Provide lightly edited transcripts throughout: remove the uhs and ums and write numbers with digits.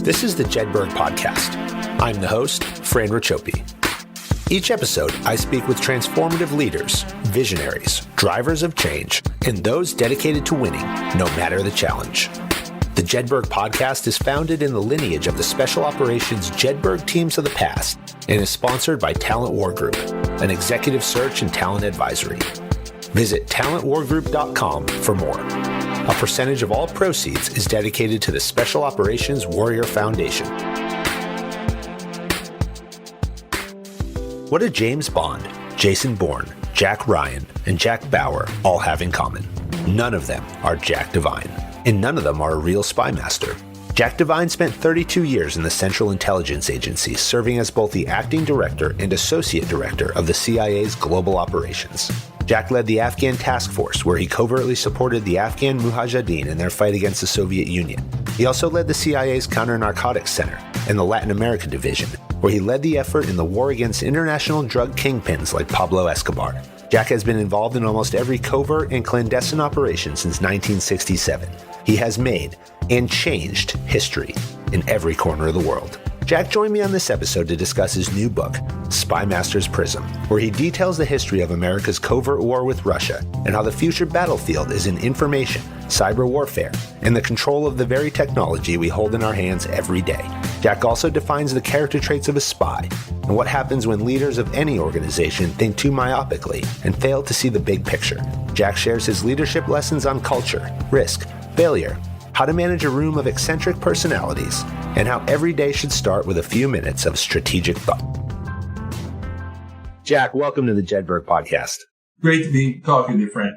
This is the Jedburgh podcast. I'm the host, Fran Racioppi. Each episode, I speak with transformative leaders, visionaries, drivers of change, and those dedicated to winning, no matter the challenge. The Jedburgh podcast is founded in the lineage of the Special Operations Jedburgh teams of the past and is sponsored by Talent War Group, an executive search and talent advisory. Visit talentwargroup.com for more. A percentage of all proceeds is dedicated to the Special Operations Warrior Foundation. What do James Bond, Jason Bourne, Jack Ryan, and Jack Bauer all have in common? None of them are Jack Devine, and none of them are a real Spymaster. Jack Devine spent 32 years in the Central Intelligence Agency, serving as both the acting director and associate director of the CIA's global operations. Jack led the Afghan task force, where he covertly supported the Afghan Mujahideen in their fight against the Soviet Union. He also led the CIA's Counter-Narcotics Center and the Latin America Division, where he led the effort in the war against international drug kingpins like Pablo Escobar. Jack has been involved in almost every covert and clandestine operation since 1967. He has made and changed history in every corner of the world. Jack joined me on this episode to discuss his new book, Spymasters Prism, where he details the history of America's covert war with Russia and how the future battlefield is in information, cyber warfare, and the control of the very technology we hold in our hands every day. Jack also defines the character traits of a spy and what happens when leaders of any organization think too myopically and fail to see the big picture. Jack shares his leadership lessons on culture, risk, failure, how to manage a room of eccentric personalities, and how every day should start with a few minutes of strategic thought. Jack, welcome to the Jedburgh podcast. Great to be talking to you, Frank.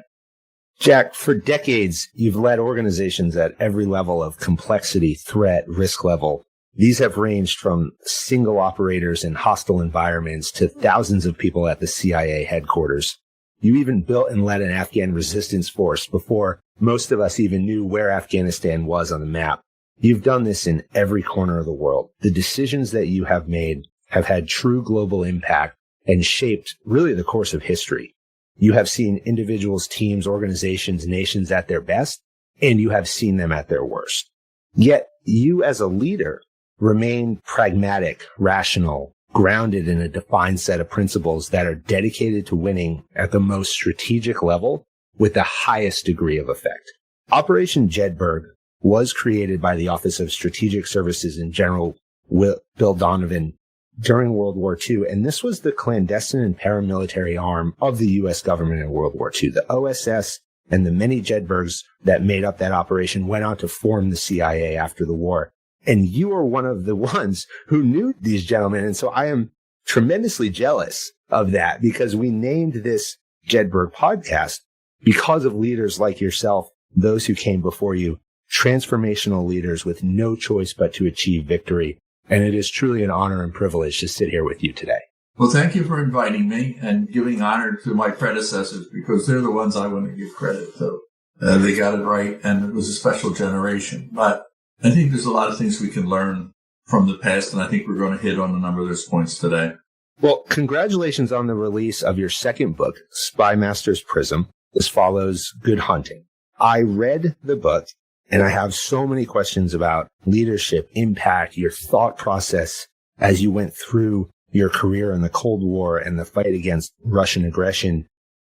Jack, for decades, you've led organizations at every level of complexity, threat, risk level. These have ranged from single operators in hostile environments to thousands of people at the CIA headquarters. You even built and led an Afghan resistance force before most of us even knew where Afghanistan was on the map. You've done this in every corner of the world. The decisions that you have made have had true global impact and shaped really the course of history. You have seen individuals, teams, organizations, nations at their best, and you have seen them at their worst. Yet you as a leader remain pragmatic, rational, grounded in a defined set of principles that are dedicated to winning at the most strategic level with the highest degree of effect. Operation Jedburgh was created by the Office of Strategic Services and General Bill Donovan during World War II, and this was the clandestine and paramilitary arm of the U.S. government in World War II. The OSS and the many Jedburghs that made up that operation went on to form the CIA after the war. And you are one of the ones who knew these gentlemen, and so I am tremendously jealous of that because we named this Jedburgh podcast because of leaders like yourself, those who came before you, transformational leaders with no choice but to achieve victory. And it is truly an honor and privilege to sit here with you today. Well, thank you for inviting me and giving honor to my predecessors because they're the ones I want to give credit to. They got it right, and it was a special generation. But I think there's a lot of things we can learn from the past, and I think we're going to hit on a number of those points today. Well, congratulations on the release of your second book, Spymasters Prism. This follows Good Hunting. I read the book, and I have so many questions about leadership, impact, your thought process as you went through your career in the Cold War and the fight against Russian aggression,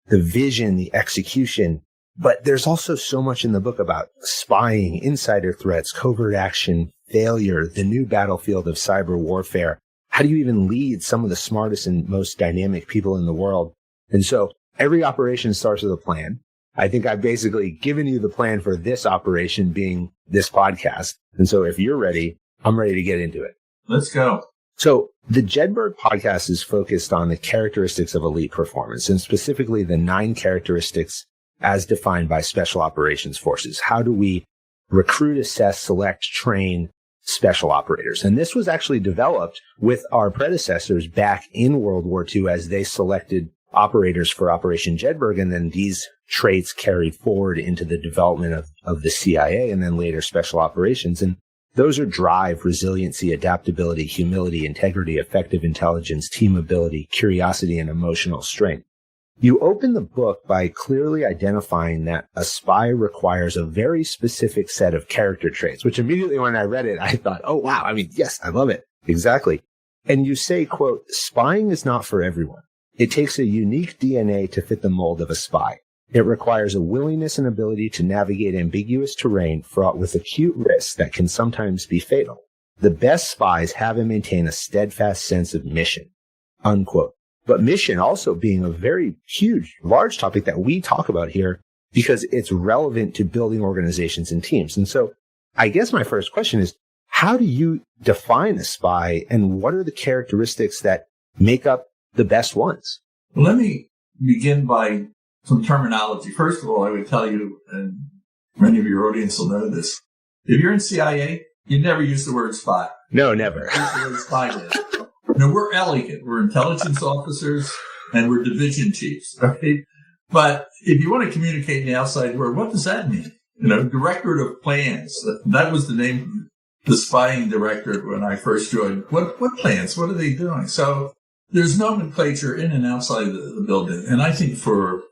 the vision, the execution. But there's also so much in the book about spying, insider threats, covert action, failure, the new battlefield of cyber warfare. How do you even lead some of the smartest and most dynamic people in the world? And so every operation starts with a plan. I think I've basically given you the plan for this operation being this podcast. And so if you're ready, I'm ready to get into it. Let's go. So the Jedburgh podcast is focused on the characteristics of elite performance, and specifically the 9 characteristics as defined by special operations forces. How do we recruit, assess, select, train special operators? And this was actually developed with our predecessors back in World War II as they selected operators for Operation Jedburgh, and then these traits carried forward into the development of the CIA and then later special operations. And those are drive, resiliency, adaptability, humility, integrity, effective intelligence, team ability, curiosity, and emotional strength. You open the book by clearly identifying that a spy requires a very specific set of character traits, which immediately when I read it, I thought, oh, wow. I mean, yes, I love it. Exactly. And you say, quote, spying is not for everyone. It takes a unique DNA to fit the mold of a spy. It requires a willingness and ability to navigate ambiguous terrain fraught with acute risks that can sometimes be fatal. The best spies have and maintain a steadfast sense of mission, unquote. But mission also being a very huge, large topic that we talk about here because it's relevant to building organizations and teams. And so I guess my first question is, how do you define a spy and what are the characteristics that make up the best ones? Well, let me begin by some terminology. First of all, I would tell you, and many of your audience will know this, if you're in CIA, you never use the word spy. No, never. Use the word spy is. No, we're elegant. We're intelligence officers and we're division chiefs, right? But if you want to communicate in the outside world, what does that mean? Directorate of plans. That was the name of the spying directorate when I first joined. What plans? What are they doing? So there's nomenclature in and outside the building. And I think for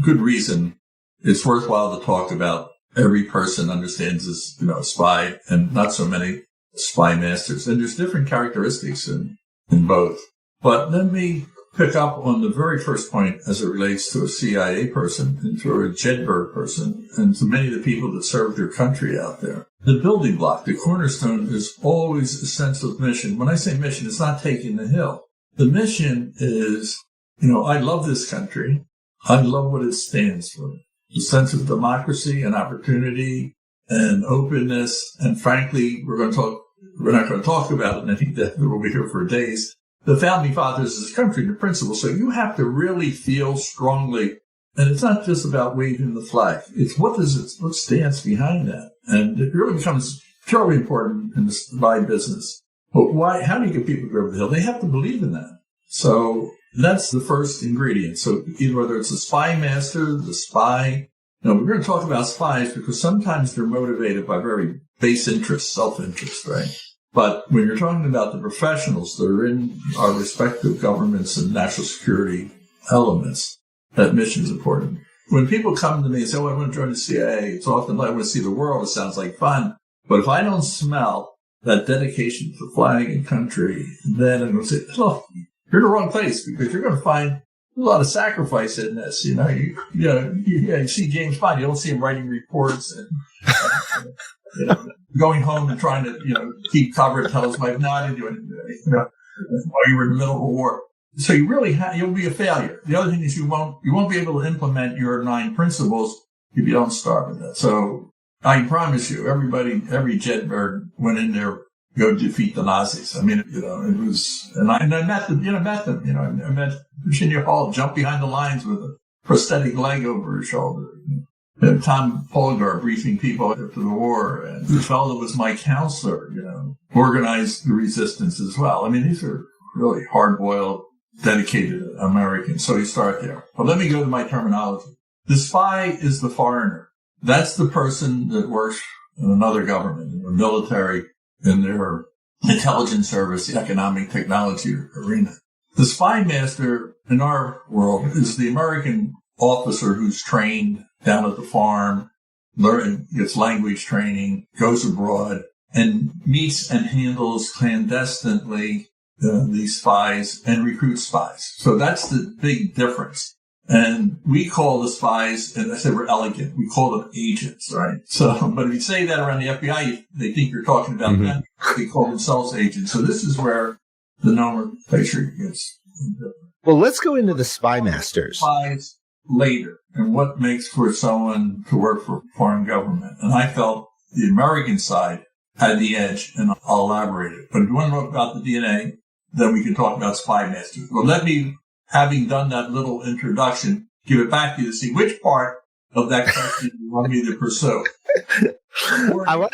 good reason, it's worthwhile to talk about every person understands as, a spy and not so many spy masters. And there's different characteristics in both. But let me pick up on the very first point as it relates to a CIA person and to a Jedburgh person and to many of the people that serve their country out there. The building block, the cornerstone is always a sense of mission. When I say mission, it's not taking the hill. The mission is, I love this country. I love what it stands for. The sense of democracy and opportunity and openness. And frankly, we're not going to talk about it, and I think that we'll be here for days. The founding fathers of this country, the principles. So you have to really feel strongly, and it's not just about waving the flag. It's what stands behind that, and it really becomes terribly important in the spy business. But why? How do you get people to go over the hill? They have to believe in that. So that's the first ingredient. So either whether it's the spymaster, the spy. We're going to talk about spies because sometimes they're motivated by very base interest, self-interest, right? But when you're talking about the professionals that are in our respective governments and national security elements, that mission is important. When people come to me and say, I want to join the CIA, it's often like, I want to see the world. It sounds like fun. But if I don't smell that dedication to flag and country, then I'm going to say, look, you're in the wrong place because you're going to find a lot of sacrifice in this. You see James Bond, you don't see him writing reports and going home and trying to, keep cover and tell his wife, no, I didn't do anything today, while you were in the middle of a war. So you really you'll be a failure. The other thing is you won't be able to implement your 9 principles if you don't start with that. So I promise you, every Jedburgh went in there, go defeat the Nazis. I mean, it was, and I met them, I met Virginia Hall jump behind the lines with a prosthetic leg over his shoulder. And Tom Polgar briefing people after the war, and the fellow that was my counselor, organized the resistance as well. I mean, these are really hard-boiled, dedicated Americans. So you start there. But let me go to my terminology. The spy is the foreigner. That's the person that works in another government, in the military, in their intelligence service, the economic technology arena. The spymaster in our world is the American officer who's trained down at the farm, gets language training, goes abroad, and meets and handles clandestinely these spies and recruits spies. So that's the big difference. And we call the spies, and I said we're elegant, we call them agents, right? So, but if you say that around the FBI, they think you're talking about them. They call themselves agents. So this is where the nomenclature gets different. Well, let's go into the spymasters. Spies later, and what makes for someone to work for a foreign government. And I felt the American side had the edge, and I'll elaborate it. But if you want to know about the DNA, then we can talk about spymasters. Well, let me, having done that little introduction, give it back to you to see which part of that question you want me to pursue. I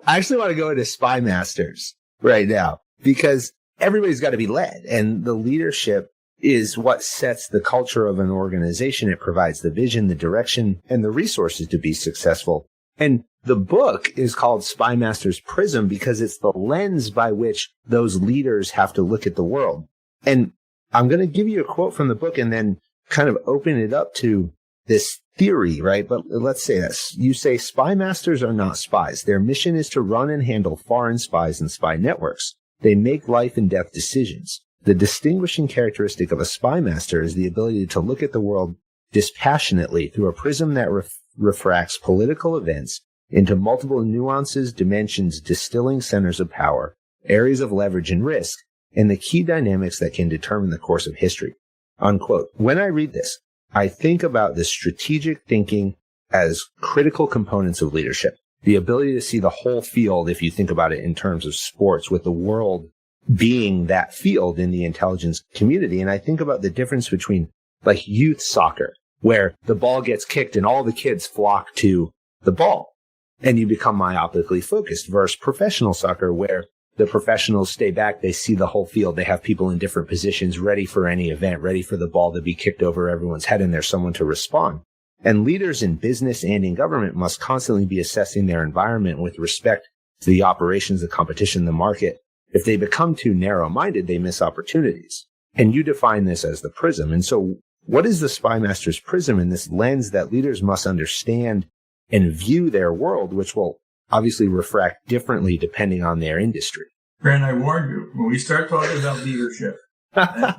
actually want to go into spymasters right now because everybody's got to be led, and the leadership is what sets the culture of an organization. It provides the vision, the direction, and the resources to be successful. And the book is called Spymasters Prism because it's the lens by which those leaders have to look at the world. And I'm going to give you a quote from the book and then kind of open it up to this theory, right? But let's say this. You say spymasters are not spies. Their mission is to run and handle foreign spies and spy networks. They make life and death decisions. The distinguishing characteristic of a spymaster is the ability to look at the world dispassionately through a prism that refracts political events into multiple nuances, dimensions, distilling centers of power, areas of leverage and risk, and the key dynamics that can determine the course of history. Unquote. When I read this, I think about the strategic thinking as critical components of leadership. The ability to see the whole field, if you think about it in terms of sports, with the world being that field in the intelligence community. And I think about the difference between like youth soccer, where the ball gets kicked and all the kids flock to the ball and you become myopically focused, versus professional soccer, where the professionals stay back, they see the whole field, they have people in different positions ready for any event, ready for the ball to be kicked over everyone's head, and there's someone to respond. And leaders in business and in government must constantly be assessing their environment with respect to the operations, the competition, the market. If they become too narrow-minded, they miss opportunities. And you define this as the prism. And so what is the Spymaster's prism in this lens that leaders must understand and view their world, which will obviously refract differently depending on their industry? Fran, I warned you, when we start talking about leadership, it's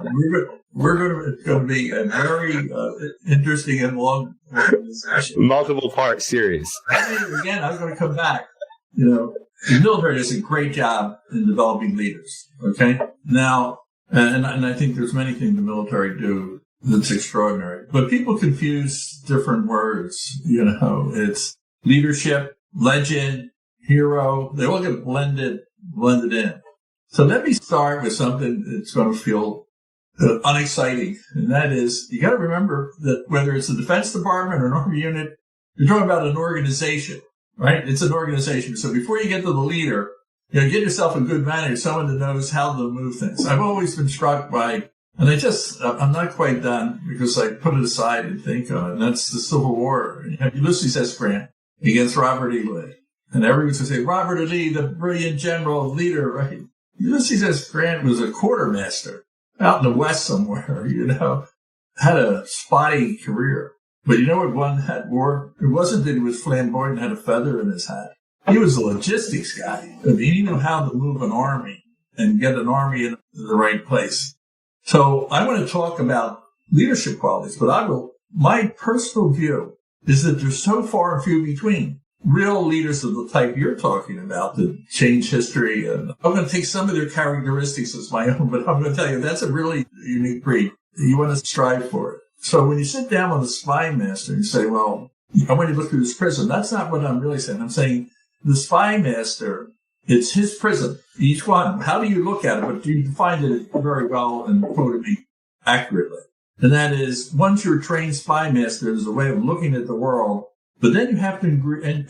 going to be a very interesting and long discussion. Multiple part series. Again, I'm going to come back. You know, the military does a great job in developing leaders. Okay, now, and I think there's many things the military do that's extraordinary. But people confuse different words. You know, it's leadership, legend, hero. They all get blended in. So let me start with something that's going to feel unexciting, and that is, you got to remember that whether it's the Defense Department or an Army unit, you're talking about an organization, right? It's an organization. So before you get to the leader, you know, get yourself a good manager, someone that knows how to move things. I've always been struck by, and I'm not quite done because I put it aside and think on it, and that's the Civil War. You have Ulysses S. Grant against Robert E. Lee. And everyone's going to say, Robert E. Lee, the brilliant general leader, right? Ulysses S. Grant was a quartermaster out in the West somewhere, you know, had a spotty career. But you know what won that war? It wasn't that he was flamboyant and had a feather in his hat. He was a logistics guy. I mean, he knew how to move an army and get an army in the right place. So I want to talk about leadership qualities, but my personal view is that there's so far and few between real leaders of the type you're talking about that change history. And I'm going to take some of their characteristics as my own, but I'm going to tell you that's a really unique breed. You want to strive for it. So when you sit down with a Spymaster and you say, well, I want you to look through this prism, that's not what I'm really saying. I'm saying the Spymaster, it's his prism, each one. How do you look at it? But you defined it very well and quoted me accurately. And that is, once you're a trained Spymaster, there's a way of looking at the world. But then you have to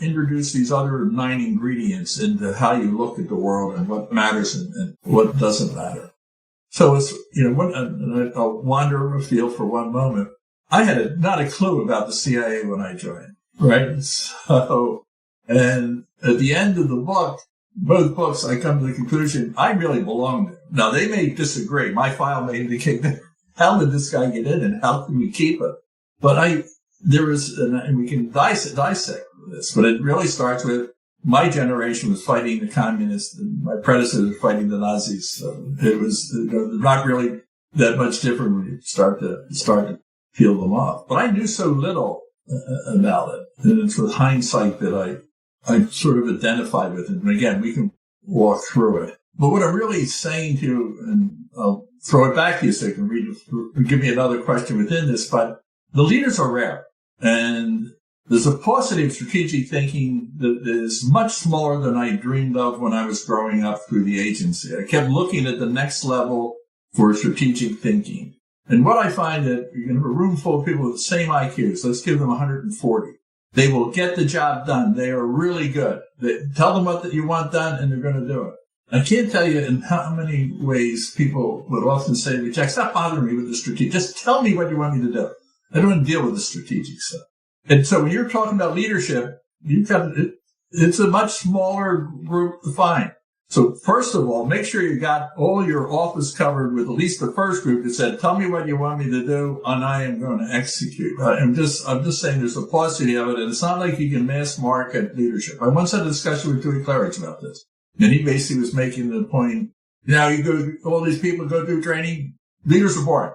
introduce these other 9 ingredients into how you look at the world and what matters and what doesn't matter. So it's, you know, I'll wander afield for one moment. I had not a clue about the CIA when I joined, right? So, and at the end of the book, both books, I come to the conclusion I really belong there. Now, they may disagree. My file may indicate that. How did this guy get in and how can we keep it? But there was, and we can dissect this, but it really starts with my generation was fighting the communists and my predecessors were fighting the Nazis. So it was not really that much different when you start to peel them off. But I knew so little about it. And it's with hindsight that I sort of identified with it. And again, we can walk through it. But what I'm really saying to you, and I'll throw it back to you so you can give me another question within this, but the leaders are rare. And there's a paucity of strategic thinking that is much smaller than I dreamed of when I was growing up through the agency. I kept looking at the next level for strategic thinking. And what I find that you can have a room full of people with the same IQs. Let's give them 140. They will get the job done. They are really good. Tell them what you want done, and they're going to do it. I can't tell you in how many ways people would often say to me, Jack, stop bothering me with the strategic. Just tell me what you want me to do. I don't want to deal with the strategic stuff. And so when you're talking about leadership, it's a much smaller group to find. So first of all, make sure you got all your office covered with at least the first group that said, tell me what you want me to do, and I am going to execute. I'm just saying there's a paucity of it, and it's not like you can mass market leadership. I once had a discussion with Dewey Clarence about this, and he basically was making the point, all these people go through training, leaders are born.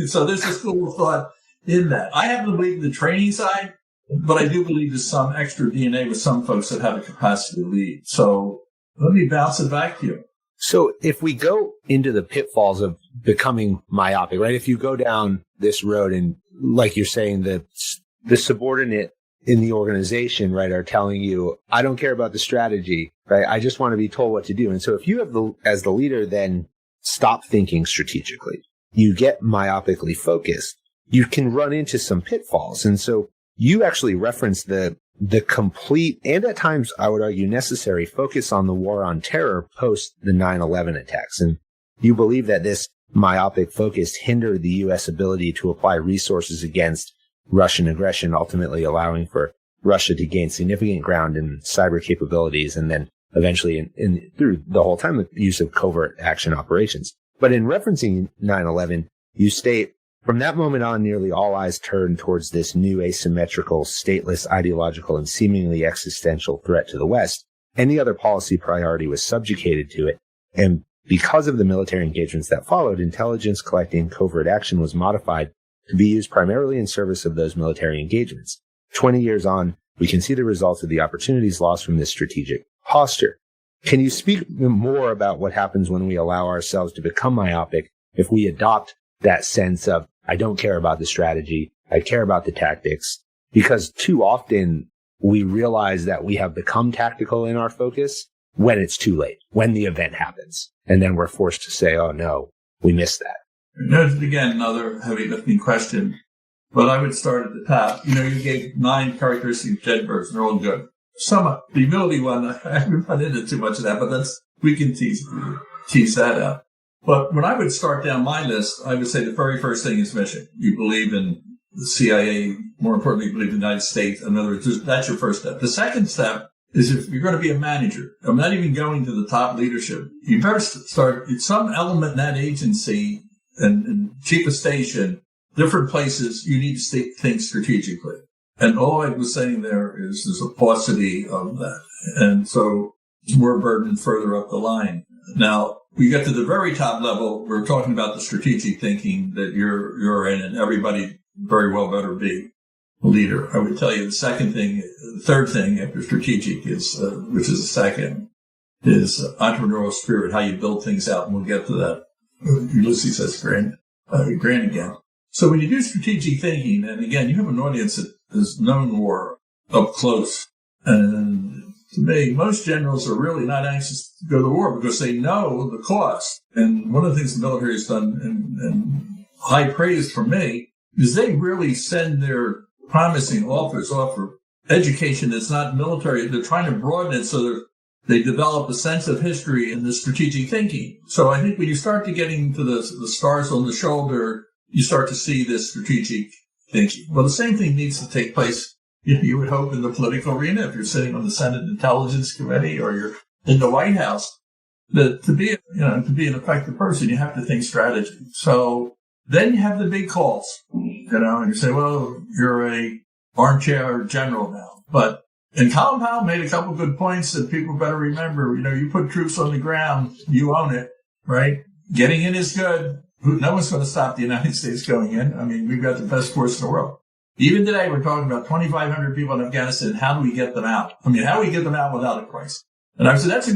So there's a school of thought in that. I happen to believe in the training side, but I do believe there's some extra DNA with some folks that have the capacity to lead. So let me bounce it back to you. So if we go into the pitfalls of becoming myopic, right? If you go down this road and like you're saying, the subordinate in the organization, right, are telling you, I don't care about the strategy, right? I just want to be told what to do. And so if you have as the leader, then stop thinking strategically, you get myopically focused, you can run into some pitfalls. And so you actually reference the complete, and at times I would argue necessary, focus on the war on terror post the 9/11 attacks. And you believe that this myopic focus hindered the U.S. ability to apply resources against Russian aggression, ultimately allowing for Russia to gain significant ground in cyber capabilities, and then eventually through the whole time the use of covert action operations. But in referencing 9/11, you state, from that moment on, nearly all eyes turned towards this new asymmetrical, stateless, ideological, and seemingly existential threat to the West. Any other policy priority was subjugated to it. And because of the military engagements that followed, intelligence collecting covert action was modified to be used primarily in service of those military engagements. 20 years on, we can see the results of the opportunities lost from this strategic posture. Can you speak more about what happens when we allow ourselves to become myopic if we adopt that sense of, I don't care about the strategy, I care about the tactics? Because too often we realize that we have become tactical in our focus when it's too late, when the event happens. And then we're forced to say, oh no, we missed that. There's, again, another heavy lifting question, but I would start at the top. You gave 9 characteristics of Jedburgh, and they're all good. The humility one, I haven't run into too much of that, but we can tease that out. But when I would start down my list, I would say the very first thing is mission. You believe in the CIA, more importantly, you believe in the United States. In other words, that's your first step. The second step is if you're going to be a manager, I'm not even going to the top leadership, you better start at some element in that agency and chief of station, different places, you need to think strategically. And all I was saying there is there's a paucity of that. And so it's more burden further up the line. Now, we get to the very top level, we're talking about the strategic thinking that you're in, and everybody very well better be a leader. I would tell you the third thing after strategic is, which is the second, is entrepreneurial spirit, how you build things out, and we'll get to that. Ulysses says grand again. So when you do strategic thinking, and again, you have an audience that has known war up close, and to me, most generals are really not anxious to go to war because they know the cost. And one of the things the military has done, and high praise from me, is they really send their promising officers off for education that's not military. They're trying to broaden it so that they develop a sense of history and the strategic thinking. So I think when you start to getting to the stars on the shoulder, you start to see this strategic thinking. Well, the same thing needs to take place, you would hope, in the political arena. If you're sitting on the Senate Intelligence Committee or you're in the White House, that to be an effective person, you have to think strategy. So then you have the big calls, and you say, well, you're a armchair general now. And Colin Powell made a couple good points that people better remember. You put troops on the ground, you own it, right? Getting in is good. No one's going to stop the United States going in. I mean, we've got the best force in the world. Even today, we're talking about 2,500 people in Afghanistan. How do we get them out? I mean, how do we get them out without a crisis? And I said, that's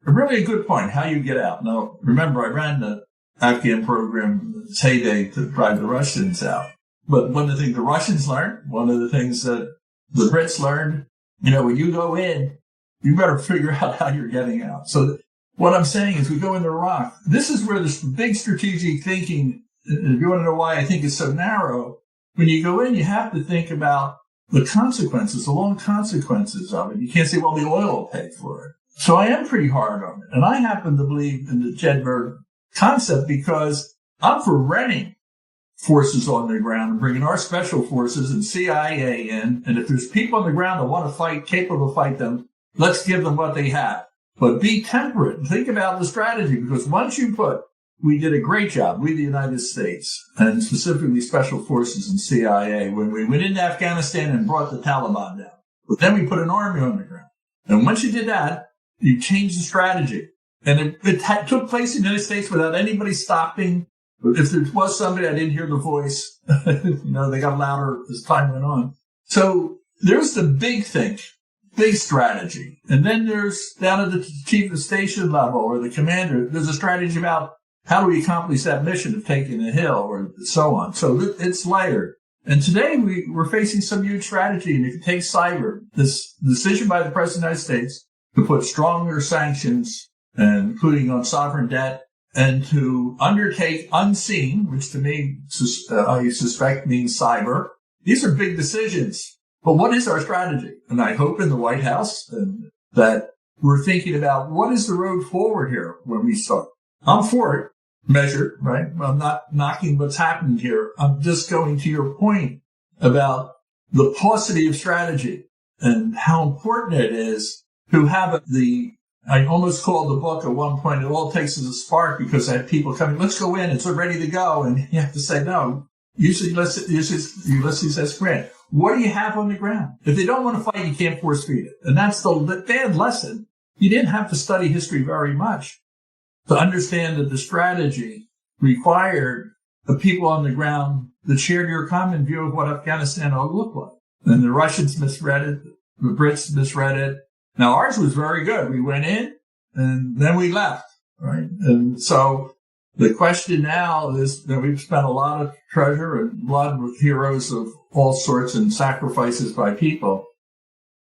really a good point, how you get out. Now, remember, I ran the Afghan program in its heyday to drive the Russians out. But one of the things the Russians learned, one of the things that the Brits learned, when you go in, you better figure out how you're getting out. So what I'm saying is we go into Iraq. This is where this big strategic thinking, if you want to know why I think it's so narrow, when you go in, you have to think about the consequences, the long consequences of it. You can't say, well, the oil will pay for it. So I am pretty hard on it. And I happen to believe in the Jedburgh concept because I'm for renting forces on the ground and bringing our special forces and CIA in. And if there's people on the ground that want to fight, capable to fight them, let's give them what they have. but be temperate and think about the strategy, because once you we did a great job, we the United States, and specifically Special Forces and CIA, when we went into Afghanistan and brought the Taliban down. But then we put an army on the ground. And once you did that, you changed the strategy. And it took place in the United States without anybody stopping. If there was somebody, I didn't hear the voice. They got louder as time went on. So there's the big thing, big strategy. And then there's down at the chief of station level or the commander, there's a strategy about how do we accomplish that mission of taking a hill or so on. So it's layered. And today we're facing some huge strategy. And if you take cyber, this decision by the President of the United States to put stronger sanctions, including on sovereign debt, and to undertake unseen, which to me, I suspect means cyber. These are big decisions. But what is our strategy? And I hope in the White House that we're thinking about what is the road forward here when we start. I'm for it, measured, right? I'm not knocking what's happened here. I'm just going to your point about the paucity of strategy and how important it is to have I almost called the book at one point, It All Takes Is a Spark, because I had people coming, let's go in, it's ready to go. And you have to say, no, use Ulysses S. Grant. What do you have on the ground? If they don't want to fight, you can't force feed it. And that's the bad lesson. You didn't have to study history very much to understand that the strategy required the people on the ground that shared your common view of what Afghanistan ought to look like. And the Russians misread it. The Brits misread it. Now, ours was very good. We went in and then we left, right? And so the question now is that we've spent a lot of treasure and blood with heroes of all sorts and sacrifices by people.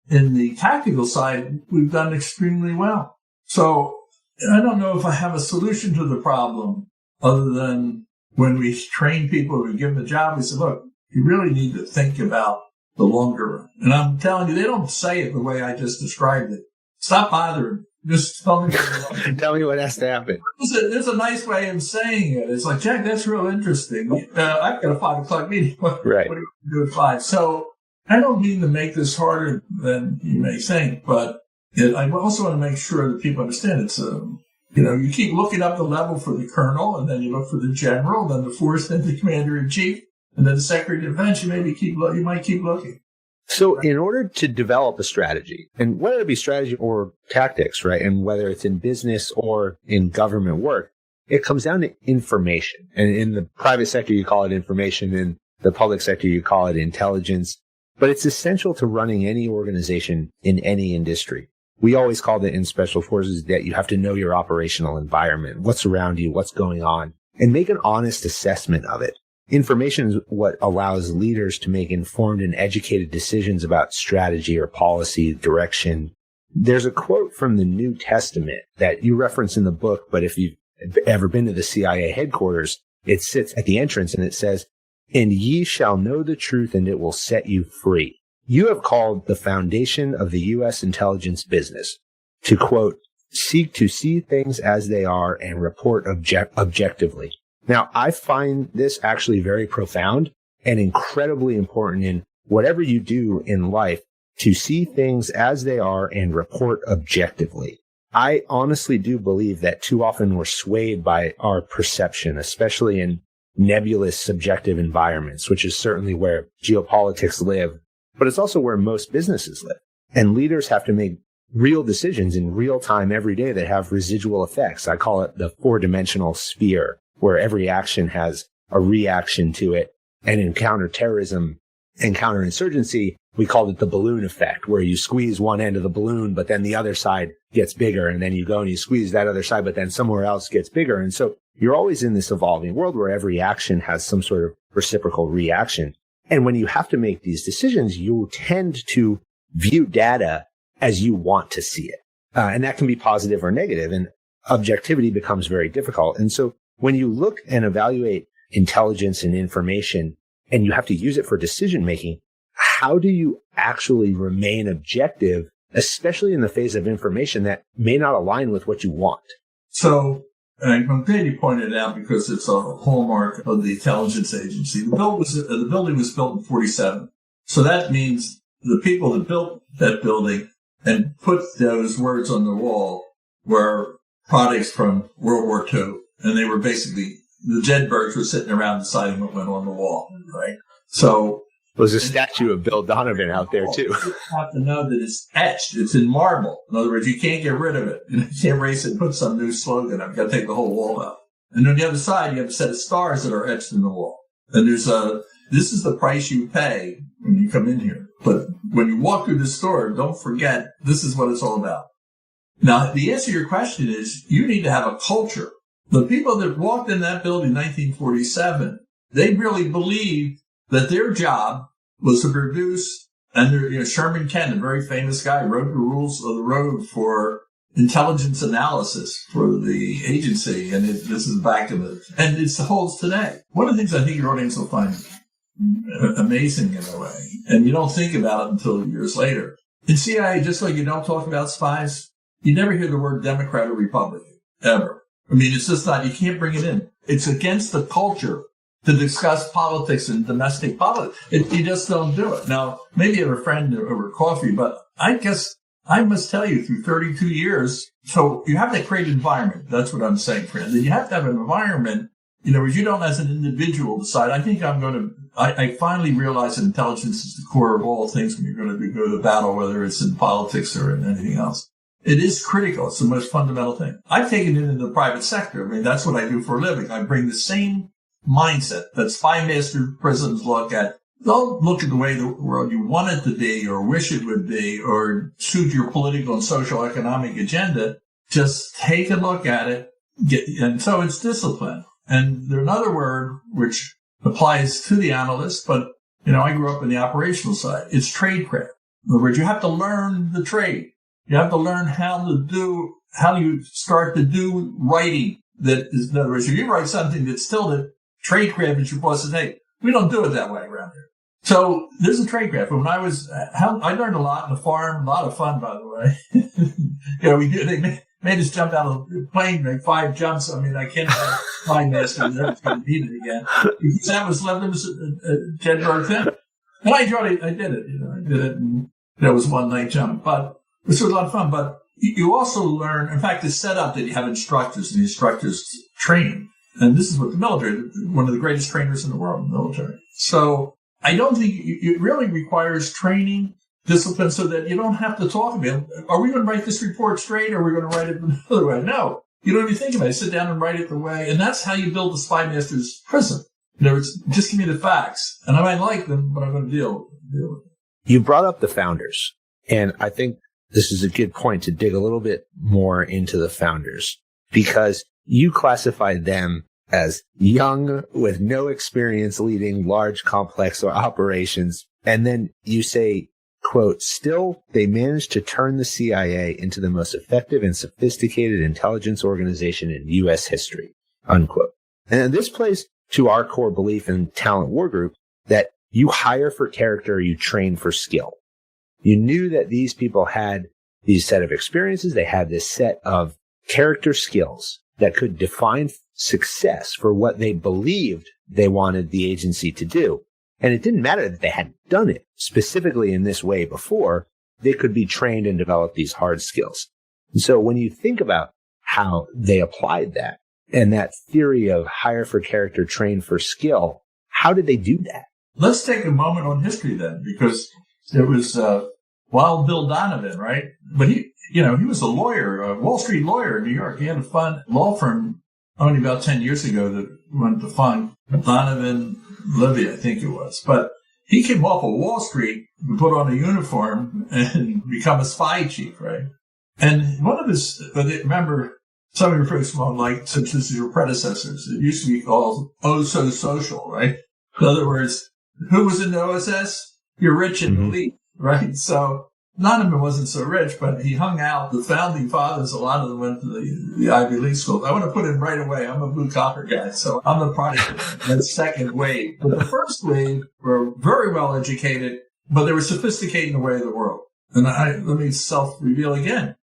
In the tactical side, we've done extremely well. So I don't know if I have a solution to the problem other than when we train people, we give them a job, we say, look, you really need to think about the longer run. And I'm telling you, they don't say it the way I just described it. Stop bothering. Just tell me. Tell me what has to happen. There's a nice way of saying it. It's like, Jack, that's real interesting. I've got a 5:00 meeting. Right. What do you do at 5? So I don't mean to make this harder than you may think, but I also want to make sure that people understand it's you keep looking up the level for the colonel, and then you look for the general, then the force, then the commander in chief. And then the Secretary of Defense, you might keep looking. So in order to develop a strategy, and whether it be strategy or tactics, right, and whether it's in business or in government work, it comes down to information. And in the private sector, you call it information. In the public sector, you call it intelligence. But it's essential to running any organization in any industry. We always called it in Special Forces that you have to know your operational environment, what's around you, what's going on, and make an honest assessment of it. Information is what allows leaders to make informed and educated decisions about strategy or policy direction. There's a quote from the New Testament that you reference in the book, but if you've ever been to the CIA headquarters, it sits at the entrance and it says, "And ye shall know the truth, and it will set you free." You have called the foundation of the U.S. intelligence business to, quote, "seek to see things as they are and report objectively." Now, I find this actually very profound and incredibly important in whatever you do in life, to see things as they are and report objectively. I honestly do believe that too often we're swayed by our perception, especially in nebulous subjective environments, which is certainly where geopolitics live, but it's also where most businesses live. And leaders have to make real decisions in real time every day that have residual effects. I call it the 4-dimensional sphere, where every action has a reaction to it. And in counterterrorism and counterinsurgency, we called it the balloon effect, where you squeeze one end of the balloon, but then the other side gets bigger. And then you go and you squeeze that other side, but then somewhere else gets bigger. And so you're always in this evolving world where every action has some sort of reciprocal reaction. And when you have to make these decisions, you tend to view data as you want to see it. And that can be positive or negative. And objectivity becomes very difficult. And so when you look and evaluate intelligence and information, and you have to use it for decision making, how do you actually remain objective, especially in the face of information that may not align with what you want? So I'm glad you pointed it out, because it's a hallmark of the intelligence agency. The building was built in 1947. So that means the people that built that building and put those words on the wall were products from World War II. And they were basically, the Jedburghs were sitting around deciding what went on the wall, right? So there's a statue of Bill Donovan out there, too. You have to know that it's etched. It's in marble. In other words, you can't get rid of it. You can't erase it and put some new slogan up. You've got to take the whole wall out. And on the other side, you have a set of stars that are etched in the wall. And this is the price you pay when you come in here. But when you walk through the store, don't forget, this is what it's all about. Now, the answer to your question is you need to have a culture. The people that walked in that building in 1947, they really believed that their job was to produce, and Sherman Kent, a very famous guy, wrote the rules of the road for intelligence analysis for the agency, and this is back in and it holds today. One of the things I think your audience will find amazing in a way, and you don't think about it until years later. In CIA, just like you don't talk about spies, you never hear the word Democrat or Republican, ever. I mean, it's just not, you can't bring it in. It's against the culture to discuss politics and domestic politics. You just don't do it. Now, maybe you have a friend over coffee, but I guess I must tell you through 32 years, so you have to create an environment. That's what I'm saying, friend. You have to have an environment, where you don't as an individual decide, I think I finally realized that intelligence is the core of all things when you're going to go to battle, whether it's in politics or in anything else. It is critical. It's the most fundamental thing. I've taken it into the private sector. I mean, that's what I do for a living. I bring the same mindset that Spymasters Prisms look at. Don't look at the way the world you want it to be or wish it would be or suit your political and social economic agenda. Just take a look at it. And so it's discipline. And there's another word which applies to the analyst, but, I grew up in the operational side. It's tradecraft. In other words, you have to learn the trade. You have to learn how you start to do writing. That is, in other words, if you write something that's still the tradecraft that your boss says, hey, we don't do it that way around here. So there's a tradecraft. When I learned a lot on the farm, a lot of fun, by the way. They made us jump out of the plane, like 5 jumps. I mean, I can't find this, and never going to need it again. Because that was a Jedburgh thing. And I enjoyed it. I did it. I did it, and that was one night jump. But this was a lot of fun. But you also learn, in fact, it's set up that you have instructors, and the instructors train. And this is what the military, one of the greatest trainers in the world, the military. So I don't think it really requires training, discipline, so that you don't have to talk about it. Are we going to write this report straight, or are we going to write it another way? No. You don't even think about it. Sit down and write it the way. And that's how you build the Spymasters Prism. It's just give me the facts. And I might like them, but I'm going to deal with them. You brought up the founders. And I think this is a good point to dig a little bit more into the founders, because you classified them as young with no experience leading large, complex operations. And then you say, quote, still, they managed to turn the CIA into the most effective and sophisticated intelligence organization in U.S. history, unquote. And this plays to our core belief in Talent War Group that you hire for character, you train for skill. You knew that these people had these set of experiences. They had this set of character skills that could define success for what they believed they wanted the agency to do. And it didn't matter that they hadn't done it specifically in this way before. They could be trained and develop these hard skills. And so when you think about how they applied that and that theory of hire for character, train for skill, how did they do that? Let's take a moment on history then, because it was Wild Bill Donovan, right? But he was a lawyer, a Wall Street lawyer in New York. He had a fun law firm only about 10 years ago that went to fund Donovan Levy, I think it was. But he came off of Wall Street to put on a uniform and become a spy chief, right? And one of his, remember, some of your folks won't like, since this is your predecessors, it used to be called Oh So Social, right? In other words, who was in the OSS? You're rich and elite, right? So Donovan wasn't so rich, but he hung out. The founding fathers, a lot of them went to the Ivy League schools. I want to put in right away, I'm a blue collar guy, so I'm the product of that second wave. But the first wave were very well educated, but they were sophisticated in the way of the world. And let me self-reveal again.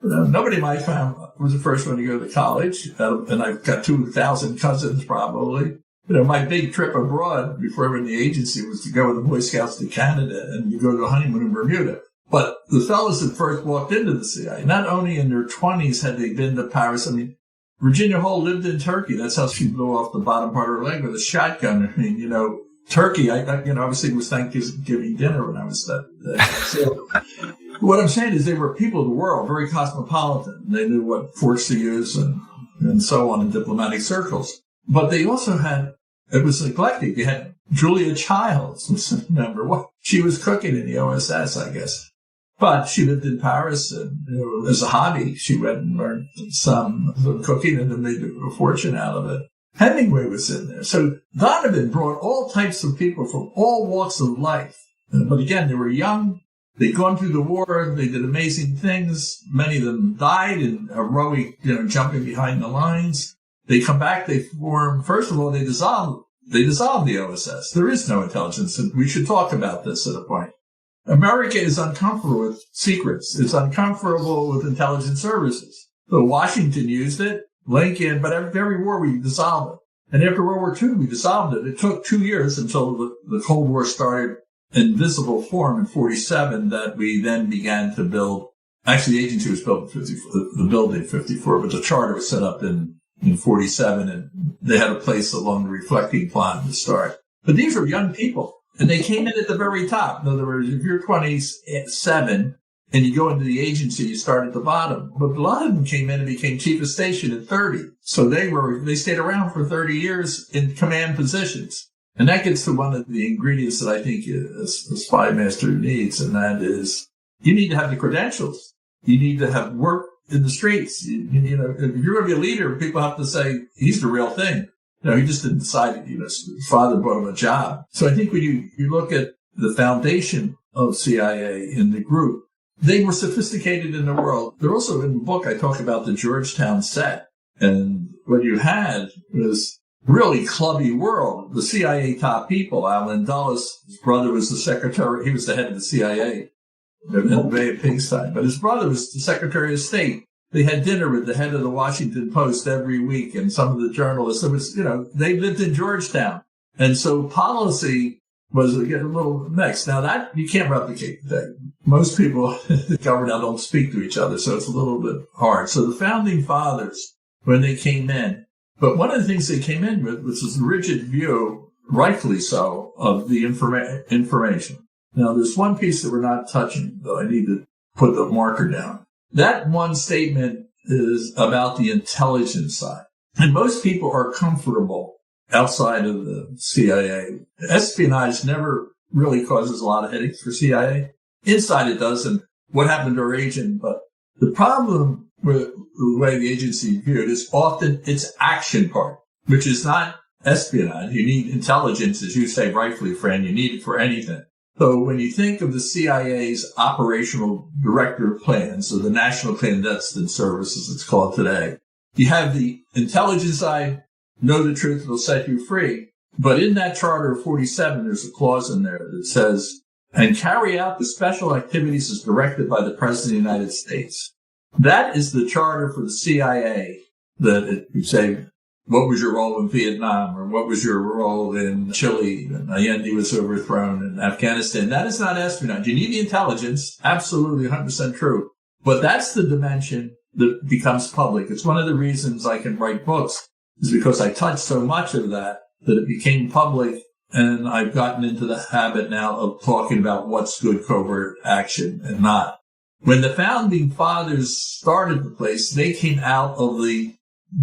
Nobody in my family was the first one to go to college, and I've got 2,000 cousins probably. My big trip abroad before I went in the agency was to go with the Boy Scouts to Canada and to go to a honeymoon in Bermuda. But the fellows that first walked into the CIA, not only in their 20s had they been to Paris, I mean, Virginia Hole lived in Turkey. That's how she blew off the bottom part of her leg with a shotgun. I mean, Turkey, obviously it was Thanksgiving dinner when I was that. So what I'm saying is they were people of the world, very cosmopolitan. They knew what forks to use and so on in diplomatic circles. But they also had, it was eclectic. You had Julia Childs, was a member. She was cooking in the OSS, I guess. But she lived in Paris, and as a hobby, she went and learned some cooking and then made a fortune out of it. Hemingway was in there. So Donovan brought all types of people from all walks of life. But again, they were young. They'd gone through the war. They did amazing things. Many of them died in heroic, jumping behind the lines. They come back. They form, first of all, they dissolved the OSS. There is no intelligence, and we should talk about this at a point. America is uncomfortable with secrets. It's uncomfortable with intelligence services. So Washington used it, Lincoln, but every war we dissolved it. And after World War II, we dissolved it. It took 2 years until the Cold War started in visible form in 47 that we then began to build. Actually, the agency was built in 54, the building 54, but the charter was set up in 47, and they had a place along the reflecting pond to start. But these were young people. And they came in at the very top. In other words, if you're 27 and you go into the agency, you start at the bottom. But a lot of them came in and became chief of station at 30. So they stayed around for 30 years in command positions. And that gets to one of the ingredients that I think a Spymaster needs, and that is you need to have the credentials. You need to have work in the streets. If you're going to be a leader, people have to say, he's the real thing. He just didn't decide, his father brought him a job. So I think when you look at the foundation of CIA in the group, they were sophisticated in the world. They're also in the book, I talk about the Georgetown set. And what you had was really clubby world. The CIA top people, Allen Dulles, his brother was the secretary. He was the head of the CIA in the Bay of Pigsty. But his brother was the Secretary of State. They had dinner with the head of the Washington Post every week, and some of the journalists. It was, they lived in Georgetown. And so policy was a little mixed. Now that you can't replicate today. Most people in the government now don't speak to each other, so it's a little bit hard. So the founding fathers, when they came in, but one of the things they came in with was this rigid view, rightfully so, of the information. Now there's one piece that we're not touching, though I need to put the marker down. That one statement is about the intelligence side. And most people are comfortable outside of the CIA. Espionage never really causes a lot of headaches for CIA. Inside it does, and what happened to our agent. But the problem with the way the agency viewed is often its action part, which is not espionage. You need intelligence, as you say rightfully, Fran. You need it for anything. So when you think of the CIA's operational director plan, so the National Clandestine Service, as it's called today, you have the intelligence side, know the truth will set you free. But in that Charter of 47, there's a clause in there that says, and carry out the special activities as directed by the President of the United States. That is the charter for the CIA that you say, what was your role in Vietnam, or what was your role in Chile, and Allende was overthrown in Afghanistan? That is not espionage. You need the intelligence, absolutely 100% true. But that's the dimension that becomes public. It's one of the reasons I can write books, is because I touched so much of that it became public, and I've gotten into the habit now of talking about what's good covert action and not. When the founding fathers started the place, they came out of the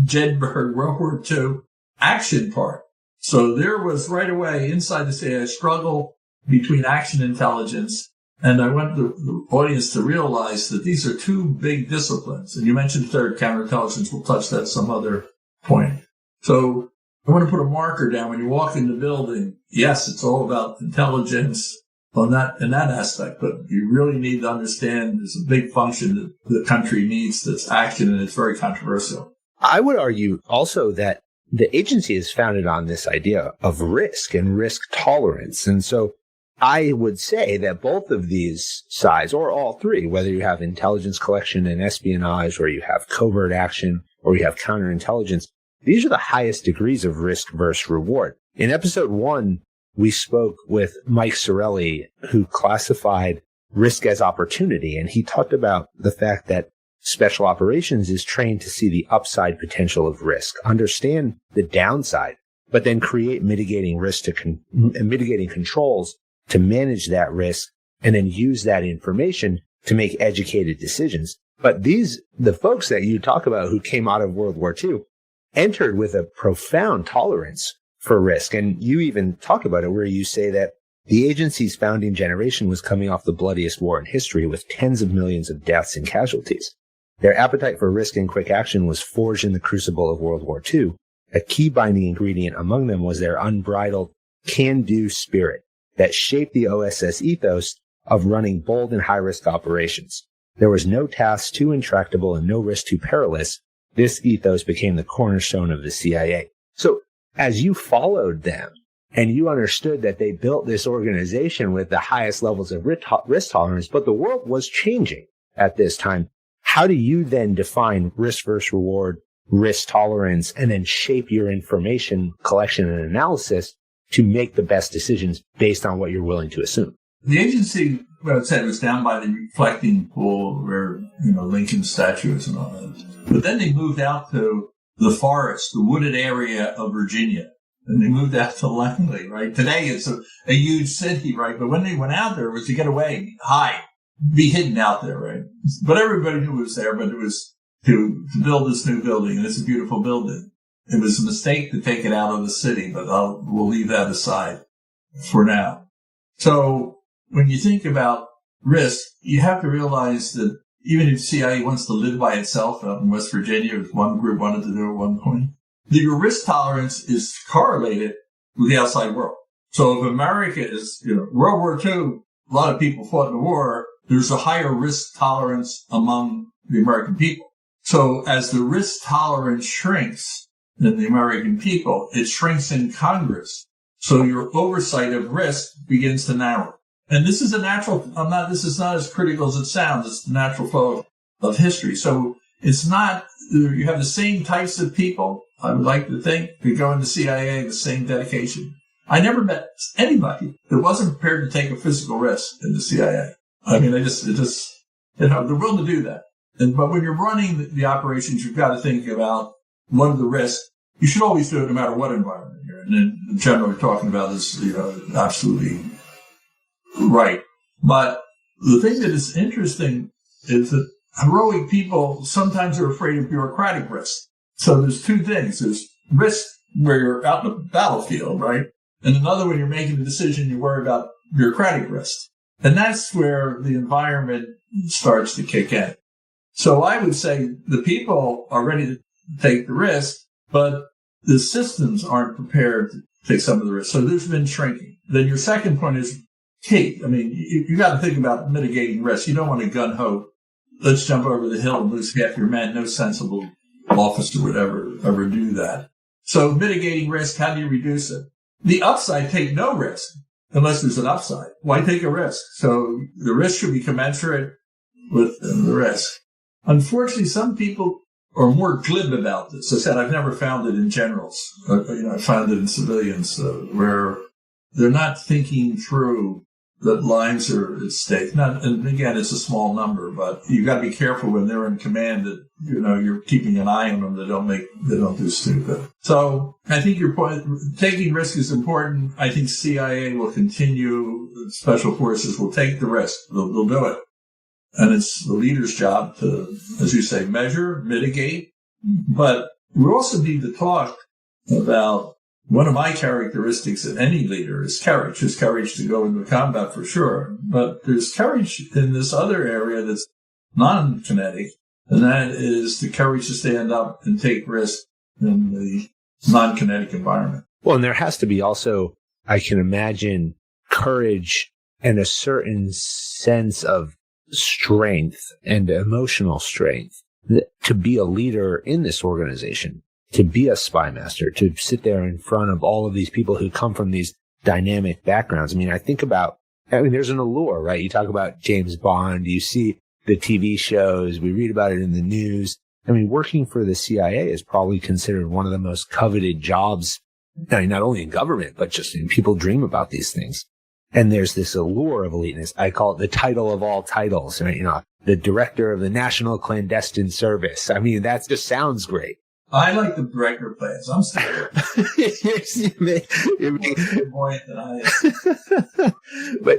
Jedburgh World War II action part. So there was right away inside the CIA a struggle between action and intelligence. And I want the audience to realize that these are two big disciplines. And you mentioned third, counterintelligence. We'll touch that some other point. So I want to put a marker down when you walk in the building. Yes, it's all about intelligence on that, in that aspect, but you really need to understand there's a big function that the country needs that's action, and it's very controversial. I would argue also that the agency is founded on this idea of risk and risk tolerance. And so I would say that both of these sides, or all three, whether you have intelligence collection and espionage, or you have covert action, or you have counterintelligence, these are the highest degrees of risk versus reward. In episode 1, we spoke with Mike Sorelli, who classified risk as opportunity. And he talked about the fact that special operations is trained to see the upside potential of risk, understand the downside, but then create mitigating mitigating controls to manage that risk, and then use that information to make educated decisions. But the folks that you talk about who came out of World War II entered with a profound tolerance for risk. And you even talk about it where you say that the agency's founding generation was coming off the bloodiest war in history with tens of millions of deaths and casualties. Their appetite for risk and quick action was forged in the crucible of World War II. A key binding ingredient among them was their unbridled can-do spirit that shaped the OSS ethos of running bold and high-risk operations. There was no task too intractable and no risk too perilous. This ethos became the cornerstone of the CIA. So as you followed them and you understood that they built this organization with the highest levels of risk tolerance, but the world was changing at this time, how do you then define risk versus reward, risk tolerance, and then shape your information collection and analysis to make the best decisions based on what you're willing to assume? The agency, what I said, was down by the reflecting pool where, Lincoln's statue is and all that. But then they moved out to the forest, the wooded area of Virginia. And they moved out to Langley, right? Today it's a huge city, right? But when they went out there, it was to get away, hide, be hidden out there, right? But everybody knew it was there, but it was to build this new building. And it's a beautiful building. It was a mistake to take it out of the city, but we'll leave that aside for now. So when you think about risk, you have to realize that even if CIA wants to live by itself out in West Virginia, as one group wanted to do at one point, your risk tolerance is correlated with the outside world. So if America is, World War II, a lot of people fought in the war, there's a higher risk tolerance among the American people. So as the risk tolerance shrinks in the American people, it shrinks in Congress. So your oversight of risk begins to narrow. And this is this is not as critical as it sounds. It's the natural flow of history. So it's not, you have the same types of people, I would like to think, who go into CIA, the same dedication. I never met anybody that wasn't prepared to take a physical risk in the CIA. I mean, they're willing to do that. But when you're running the operations, you've got to think about what are the risks. You should always do it no matter what environment you're in. And in general, we're talking about is, absolutely right. But the thing that is interesting is that heroic people sometimes are afraid of bureaucratic risk. So there's two things. There's risk where you're out in the battlefield, right? And another when you're making a decision, you worry about bureaucratic risk. And that's where the environment starts to kick in. So I would say the people are ready to take the risk, but the systems aren't prepared to take some of the risk. So there's been shrinking. Then your second point is key. I mean, you got to think about mitigating risk. You don't want to gun-ho, let's jump over the hill and lose half your men. No sensible officer would ever do that. So mitigating risk, how do you reduce it? The upside, take no risk unless there's an upside. Why take a risk? So the risk should be commensurate with the risk. Unfortunately, some people are more glib about this. I said, I've never found it in generals. I found it in civilians where they're not thinking through that lives are at stake. And again, it's a small number, but you got to be careful when they're in command that, you're keeping an eye on them. They don't do stupid. So I think your point, taking risk is important. I think CIA will continue. Special forces will take the risk. They'll do it. And it's the leader's job to, as you say, measure, mitigate. But we also need to talk about one of my characteristics in any leader is courage. There's courage to go into combat for sure. But there's courage in this other area that's non-kinetic, and that is the courage to stand up and take risks in the non-kinetic environment. Well, and there has to be also, I can imagine, courage and a certain sense of strength and emotional strength to be a leader in this organization, to be a spymaster, to sit there in front of all of these people who come from these dynamic backgrounds. I mean, there's an allure, right? You talk about James Bond, you see the TV shows, we read about it in the news. I mean, working for the CIA is probably considered one of the most coveted jobs, not only in government, but just people dream about these things. And there's this allure of eliteness. I call it the title of all titles, right? The director of the National Clandestine Service. I mean, that just sounds great. I like the director plans. I'm still more than I am. But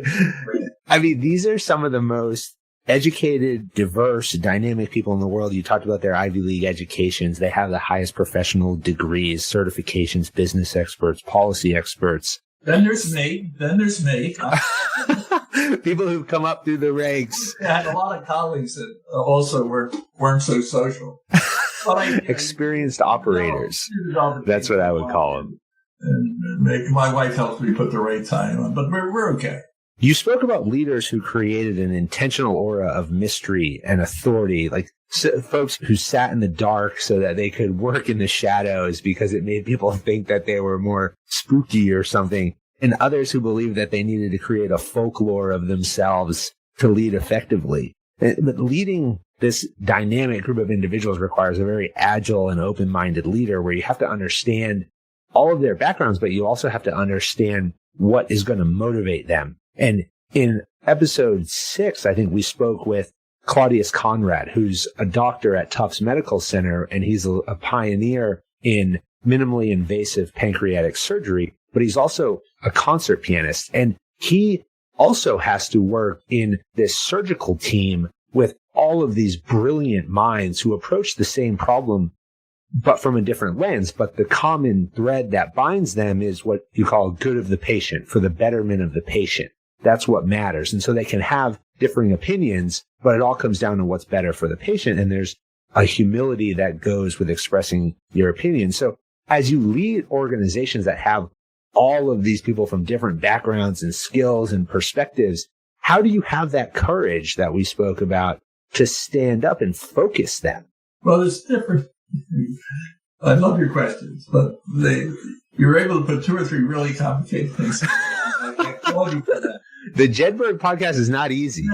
I mean, these are some of the most educated, diverse, dynamic people in the world. You talked about their Ivy League educations. They have the highest professional degrees, certifications, business experts, policy experts. Then there's me. People who've come up through the ranks. I had a lot of colleagues that also weren't so social. Experienced operators. That's what I would call them. And my wife helps me put the right tie on, but we're okay. You spoke about leaders who created an intentional aura of mystery and authority, like folks who sat in the dark so that they could work in the shadows because it made people think that they were more spooky or something, and others who believed that they needed to create a folklore of themselves to lead effectively. But leading this dynamic group of individuals requires a very agile and open-minded leader where you have to understand all of their backgrounds, but you also have to understand what is going to motivate them. And in episode 6, I think we spoke with Claudius Conrad, who's a doctor at Tufts Medical Center, and he's a pioneer in minimally invasive pancreatic surgery, but he's also a concert pianist. And he also has to work in this surgical team with all of these brilliant minds who approach the same problem, but from a different lens. But the common thread that binds them is what you call good of the patient, for the betterment of the patient. That's what matters. And so they can have differing opinions, but it all comes down to what's better for the patient. And there's a humility that goes with expressing your opinion. So as you lead organizations that have all of these people from different backgrounds and skills and perspectives, how do you have that courage that we spoke about to stand up and focus them? Well, it's different. I love your questions, but you're able to put 2 or 3 really complicated things. I applaud you for that. The Jedburgh podcast is not easy.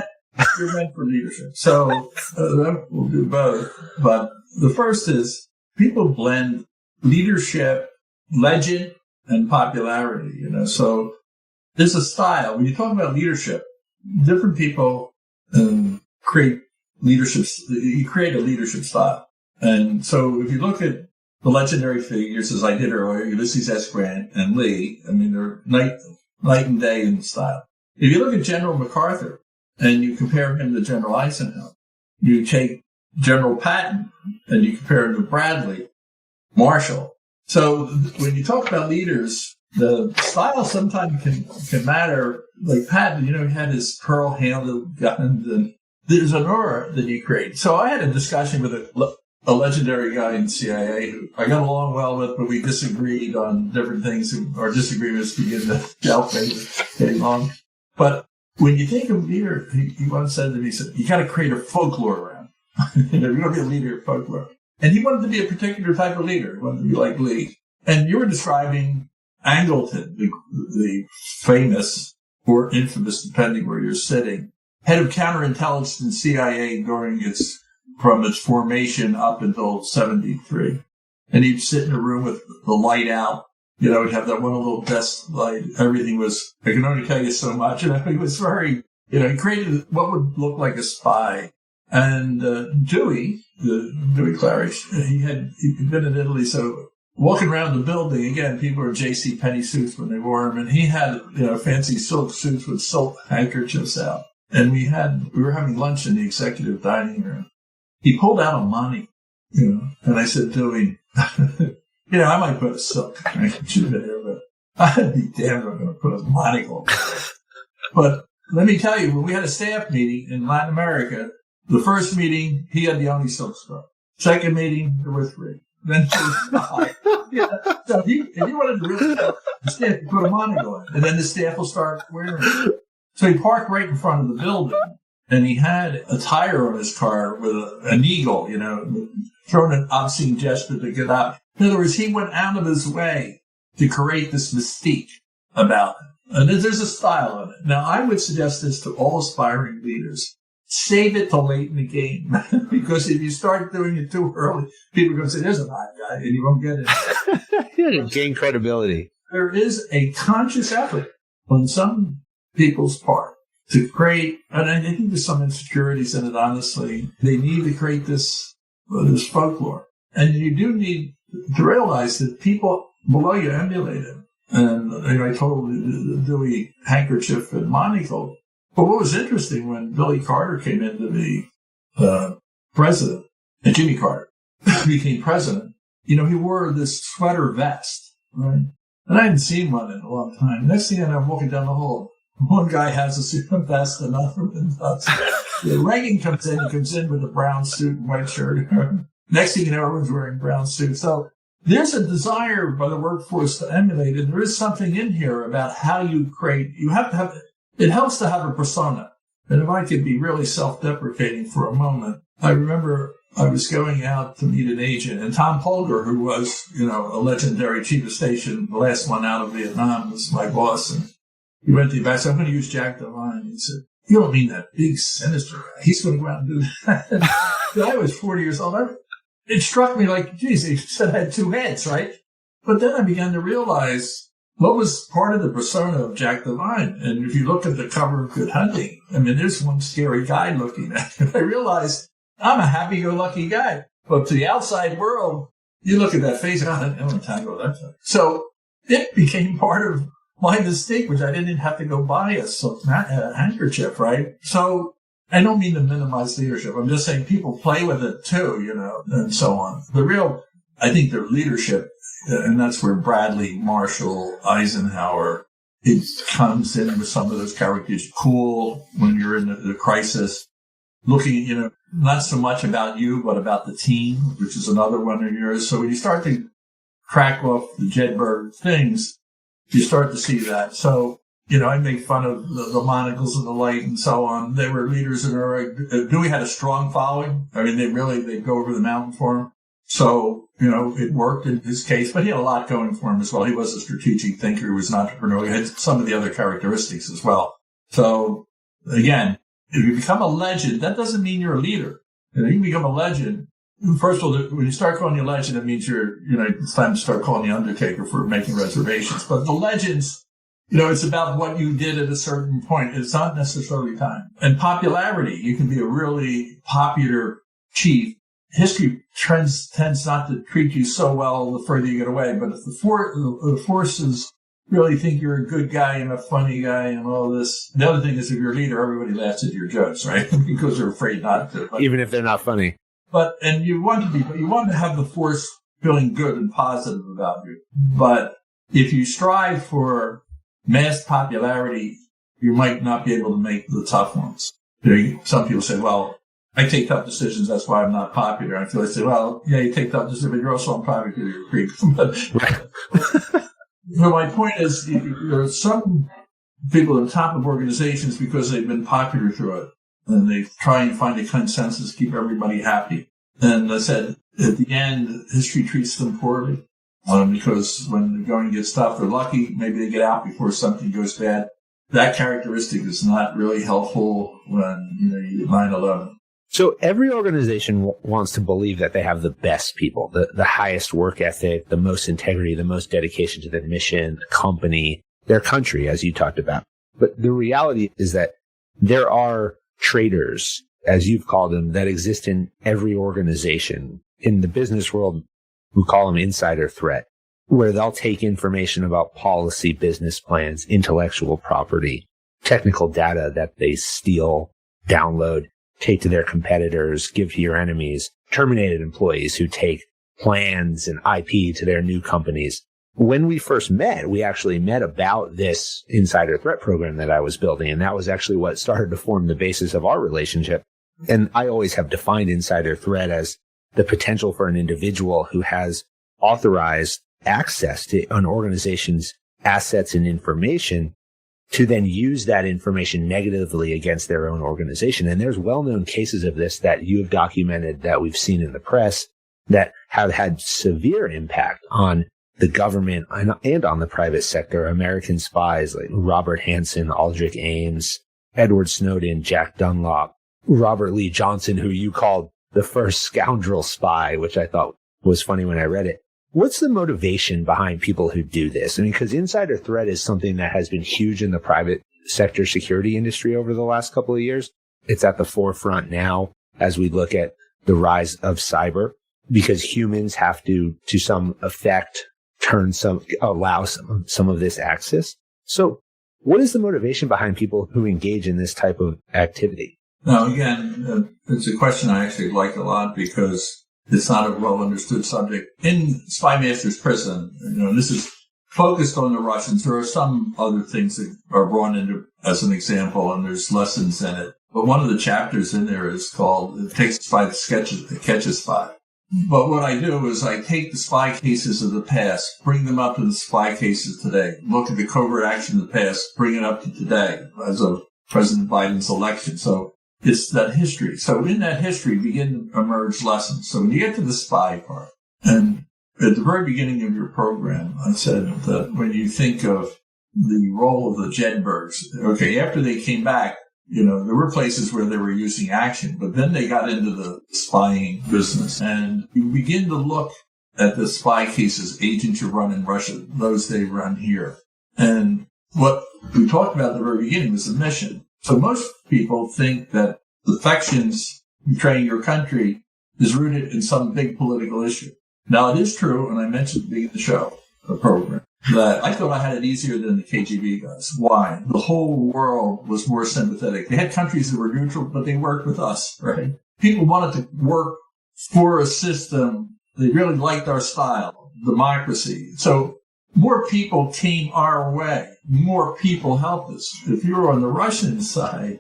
You're meant for leadership. So we'll do both. But the first is people blend leadership, legend, and popularity. So there's a style. When you talk about leadership, different people create leadership. You create a leadership style. And so if you look at the legendary figures, as I did earlier, Ulysses S. Grant and Lee, I mean, they're night and day in style. If you look at General MacArthur and you compare him to General Eisenhower, you take General Patton and you compare him to Bradley, Marshall. So when you talk about leaders, the style sometimes can matter. Like Patton, he had his pearl-handled guns, and there's an aura that you create. So I had a discussion with a legendary guy in the CIA who I got along well with, but we disagreed on different things. Our disagreements begin to delve getting long. But when you think of leader, he once said to me, he said, you got to create a folklore around. You're going to be a leader of folklore. And he wanted to be a particular type of leader. He wanted to be like Lee. And you were describing Angleton, the famous or infamous, depending where you're sitting, head of counterintelligence in CIA from its formation up until 73. And he'd sit in a room with the light out. He'd have that one little desk light. Everything was, I can only tell you so much. He was very, he created what would look like a spy. And Dewey Claridge, he'd been in Italy, so walking around the building, again, people were J.C. Penney suits when they wore them, and he had, fancy silk suits with silk handkerchiefs out. And we were having lunch in the executive dining room. He pulled out a money, and I said, Dewey, I might put a silk handkerchief in here, but I'd be damned if I'm going to put a monocle. But let me tell you, when we had a staff meeting in Latin America, the first meeting, he had the only silk scarf. Second meeting, there were 3. Then there was 5. So if you wanted to really tell the staff, you put a monocle in, and then the staff will start wearing it. So he parked right in front of the building, and he had a tire on his car with an eagle, throwing an obscene gesture to get out. In other words, he went out of his way to create this mystique about him. And there's a style in it. Now, I would suggest this to all aspiring leaders. Save it till late in the game. Because if you start doing it too early, people are going to say, there's a hot guy, and you won't get it. You're going to gain credibility. There is a conscious effort on some people's part to create, and I think there's some insecurities in it, honestly. They need to create this folklore. And you do need to realize that people below you emulate it. And I told Dewey handkerchief and monocle. But what was interesting when Billy Carter came in to be president, and Jimmy Carter became president, he wore this sweater vest, right? And I hadn't seen one in a long time. Next thing I know, I'm walking down the hall. One guy has a suit and vest, another one does. The Reagan comes in with a brown suit and white shirt. Next thing you know, everyone's wearing brown suits. So there's a desire by the workforce to emulate, and there is something in here about how you create. You have to have, it helps to have a persona. And if I could be really self-deprecating for a moment, I remember I was going out to meet an agent, and Tom Polgar, who was, a legendary chief of station, the last one out of Vietnam, was my boss. And he went to the back, so I'm going to use Jack Devine. He said, "You don't mean that big, sinister guy. He's going to go out and do that." I was 40 years old. It struck me like, geez, he said I had two heads, right? But then I began to realize what was part of the persona of Jack Devine. And if you look at the cover of Good Hunting, there's one scary guy looking at it. I realized I'm a happy-go-lucky guy. But to the outside world, you look at that face, I don't want to go that way. So it became part of my mystique, which I didn't even have to go buy a handkerchief, right? So I don't mean to minimize leadership. I'm just saying people play with it too, and so on. I think their leadership, and that's where Bradley, Marshall, Eisenhower, it comes in with some of those characters. Cool when you're in the crisis, looking, not so much about you, but about the team, which is another one of yours. So when you start to crack off the Jedburgh things, you start to see that. So, I make fun of the monocles and the light and so on. They were leaders in Dewey had a strong following. They'd go over the mountain for him. So, it worked in his case, but he had a lot going for him as well. He was a strategic thinker. He was an entrepreneur. He had some of the other characteristics as well. So again, if you become a legend, that doesn't mean you're a leader. You can become a legend. First of all, when you start calling you a legend, it means it's time to start calling you Undertaker for making reservations. But the legends, it's about what you did at a certain point. It's not necessarily time. And popularity, you can be a really popular chief. History tends not to treat you so well the further you get away. But if the forces really think you're a good guy and a funny guy and all this, the other thing is if you're a leader, everybody laughs at your jokes, right? Because they're afraid not to. But, even if they're not funny. And you want to have the force feeling good and positive about you. But if you strive for mass popularity, you might not be able to make the tough ones. Some people say, well, I take tough decisions, that's why I'm not popular. I feel like, well, yeah, you take tough decisions, but you're also unpopular because you're a creep. But my point is, there are some people at the top of organizations because they've been popular through it, and they try and find a consensus, keep everybody happy. And I said, at the end, history treats them poorly. Because when the going gets tough, they're lucky. Maybe they get out before something goes bad. That characteristic is not really helpful when, you get 9/11. So every organization wants to believe that they have the best people, the highest work ethic, the most integrity, the most dedication to their mission, the company, their country, as you talked about. But the reality is that there are traitors, as you've called them, that exist in every organization. In the business world, we call them insider threat, where they'll take information about policy, business plans, intellectual property, technical data that they steal, download, take to their competitors, give to your enemies, terminated employees who take plans and IP to their new companies. When we first met, we actually met about this insider threat program that I was building, and that was actually what started to form the basis of our relationship. And I always have defined insider threat as the potential for an individual who has authorized access to an organization's assets and information to then use that information negatively against their own organization. And there's well-known cases of this that you have documented, that we've seen in the press, that have had severe impact on the government and on the private sector. American spies like Robert Hansen, Aldrich Ames, Edward Snowden, Jack Dunlop, Robert Lee Johnson, who you called the first scoundrel spy, which I thought was funny when I read it. What's the motivation behind people who do this? Because insider threat is something that has been huge in the private sector security industry over the last couple of years. It's at the forefront now as we look at the rise of cyber, because humans have to some effect, allow some of this access. So what is the motivation behind people who engage in this type of activity? Now, again, it's a question I actually like a lot because it's not a well-understood subject. In Spymasters Prism, this is focused on the Russians. There are some other things that are brought into as an example, and there's lessons in it. But one of the chapters in there is called "It Takes a Spy to Catch a Spy." But what I do is I take the spy cases of the past, bring them up to the spy cases today, look at the covert action of the past, bring it up to today as of President Biden's election. So it's that history. So in that history begin to emerge lessons. So when you get to the spy part, and at the very beginning of your program, I said that when you think of the role of the Jedburghs, okay, after they came back, there were places where they were using action, but then they got into the spying business. And you begin to look at the spy cases, agents you run in Russia, those they run here. And what we talked about at the very beginning was the mission. So most people think that defections betraying your country is rooted in some big political issue. Now, it is true, and I mentioned at the beginning of the show, the program, that I thought I had it easier than the KGB guys. Why? The whole world was more sympathetic. They had countries that were neutral, but they worked with us, right? People wanted to work for a system. They really liked our style, democracy. So more people came our way. More people helped us. If you were on the Russian side,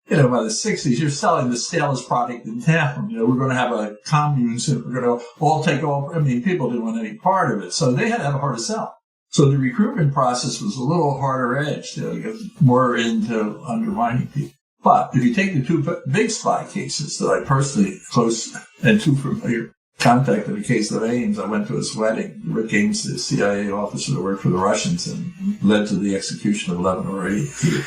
by the 60s, you're selling the stalest product in town. We're going to have a commune soon. We're going to all take over. People didn't want any part of it. So they had to have a hard to sell. So the recruitment process was a little harder edged, get more into undermining people. But if you take the two big spy cases that I personally close and too familiar contacted, the case of Ames, I went to his wedding. Rick Ames, the CIA officer that worked for the Russians and led to the execution of 11 or 8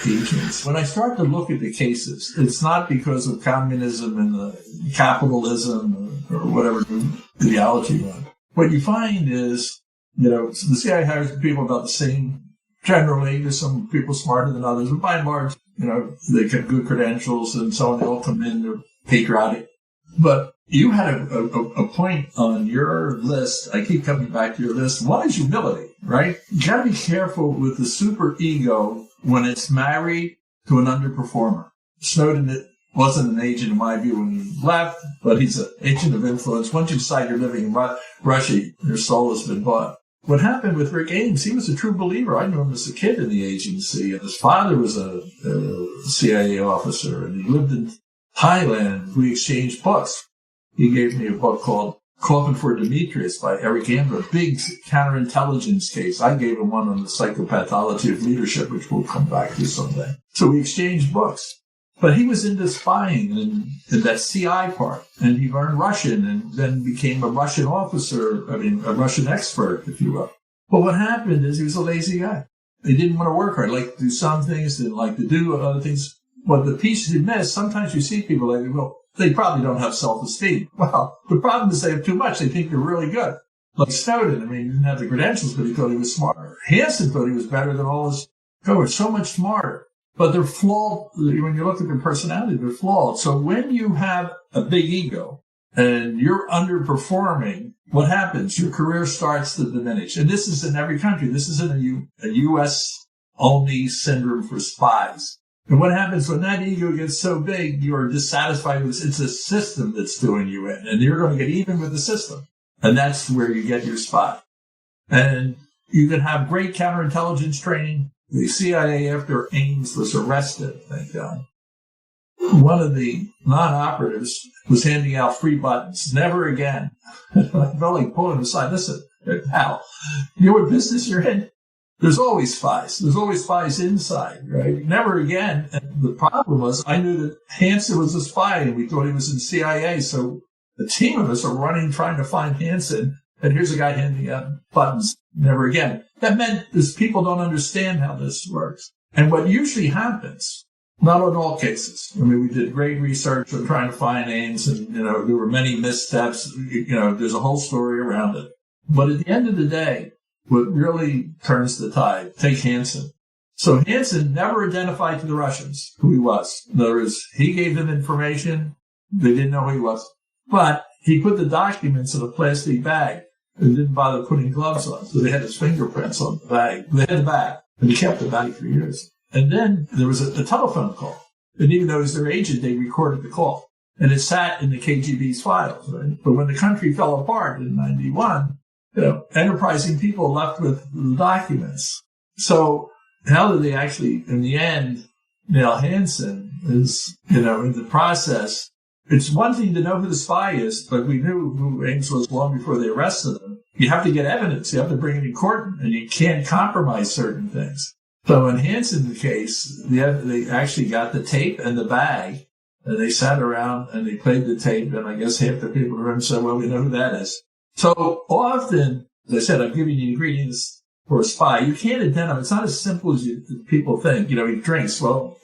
agents. When I start to look at the cases, it's not because of communism and the capitalism or whatever ideology you want. What you find is, the CIA hires people about the same. Generally, there's some people smarter than others, but by and large, they get good credentials and so on. They all come in, they're patriotic. But you had a point on your list. I keep coming back to your list. One is humility, right? You got to be careful with the super ego when it's married to an underperformer. Snowden wasn't an agent, in my view, when he left, but he's an agent of influence. Once you decide you're living in Russia, your soul has been bought. What happened with Rick Ames, he was a true believer. I knew him as a kid in the agency, and his father was a CIA officer, and he lived in Thailand. We exchanged books. He gave me a book called Coffin for Demetrius by Eric Ambler, a big counterintelligence case. I gave him one on the psychopathology of leadership, which we'll come back to someday. So we exchanged books. But he was into spying and that CI part, and he learned Russian and then became a Russian officer, a Russian expert, if you will. But what happened is he was a lazy guy. He didn't want to work hard. He liked to do some things, didn't like to do other things. But the pieces he missed, sometimes you see people like, well, they probably don't have self-esteem. Well, the problem is they have too much. They think they're really good. Like Snowden, he didn't have the credentials, but he thought he was smarter. Hansen thought he was better than all his cohorts, so much smarter. But they're flawed. When you look at their personality, they're flawed. So when you have a big ego and you're underperforming, what happens? Your career starts to diminish. And this is in every country. This isn't a U.S.-only syndrome for spies. And what happens when that ego gets so big, you're dissatisfied with it. It's a system that's doing you in. And you're going to get even with the system. And that's where you get your spy. And you can have great counterintelligence training. The CIA, after Ames was arrested, thank God, one of the non-operatives was handing out free buttons. Never again. I felt like pulling him aside. Listen, pal, you know what business you're in? There's always spies. There's always spies inside, right? Never again. And the problem was I knew that Hansen was a spy, and we thought he was in CIA. So the team of us are running, trying to find Hansen. And here's a guy handing out buttons. Never again. That meant is people don't understand how this works. And what usually happens, not in all cases. We did great research on trying to find Ames, and, there were many missteps. There's a whole story around it. But at the end of the day, what really turns the tide, take Hansen. So Hansen never identified to the Russians who he was. In other words, he gave them information. They didn't know who he was. But he put the documents in a plastic bag and didn't bother putting gloves on. So they had his fingerprints on the bag. They had the bag. And he kept the bag for years. And then there was a telephone call. And even though it was their agent, they recorded the call. And it sat in the KGB's files, right? But when the country fell apart in 91, enterprising people left with the documents. So how did they actually, in the end, nail Hansen is, in the process. It's one thing to know who the spy is, but we knew who Ames was long before they arrested him. You have to get evidence. You have to bring it in court, and you can't compromise certain things. So in Hansen's case, they actually got the tape and the bag, and they sat around and they played the tape, and I guess half the people in the room said, well, we know who that is. So often, as I said, I'm giving you ingredients for a spy. You can't identify. It's not as simple as people think. He drinks. Well,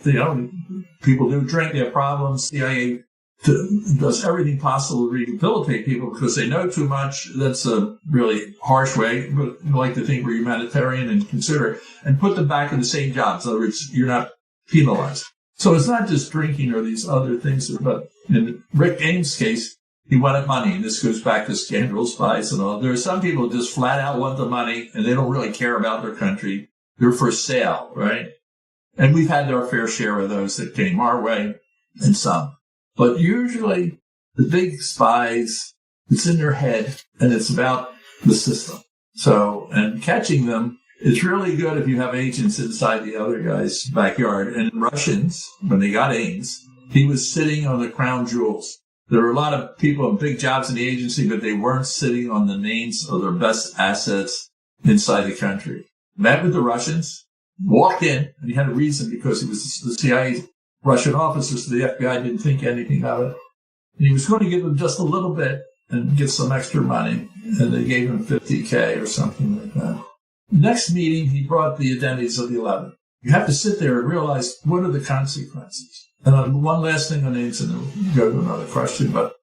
people do drink. They have problems. CIA does everything possible to rehabilitate people because they know too much. That's a really harsh way, but I like to think we're humanitarian and considerate and put them back in the same jobs. In other words, you're not penalized. So it's not just drinking or these other things, but in Rick Ames' case, he wanted money, and this goes back to scandal spies and all. There are some people who just flat out want the money, and they don't really care about their country. They're for sale, right? And we've had our fair share of those that came our way, and some. But usually, the big spies, it's in their head, and it's about the system. So, and catching them, it's really good if you have agents inside the other guy's backyard. And Russians, when they got Ames, he was sitting on the crown jewels. There were a lot of people in big jobs in the agency, but they weren't sitting on the names of their best assets inside the country. Met with the Russians, walked in, and he had a reason because he was the CIA Russian officer, so the FBI didn't think anything of it. And he was going to give them just a little bit and get some extra money, and they gave him $50K or something like that. Next meeting, he brought the identities of the 11. You have to sit there and realize what are the consequences. And one last thing on Ames, and then we'll go to another question, but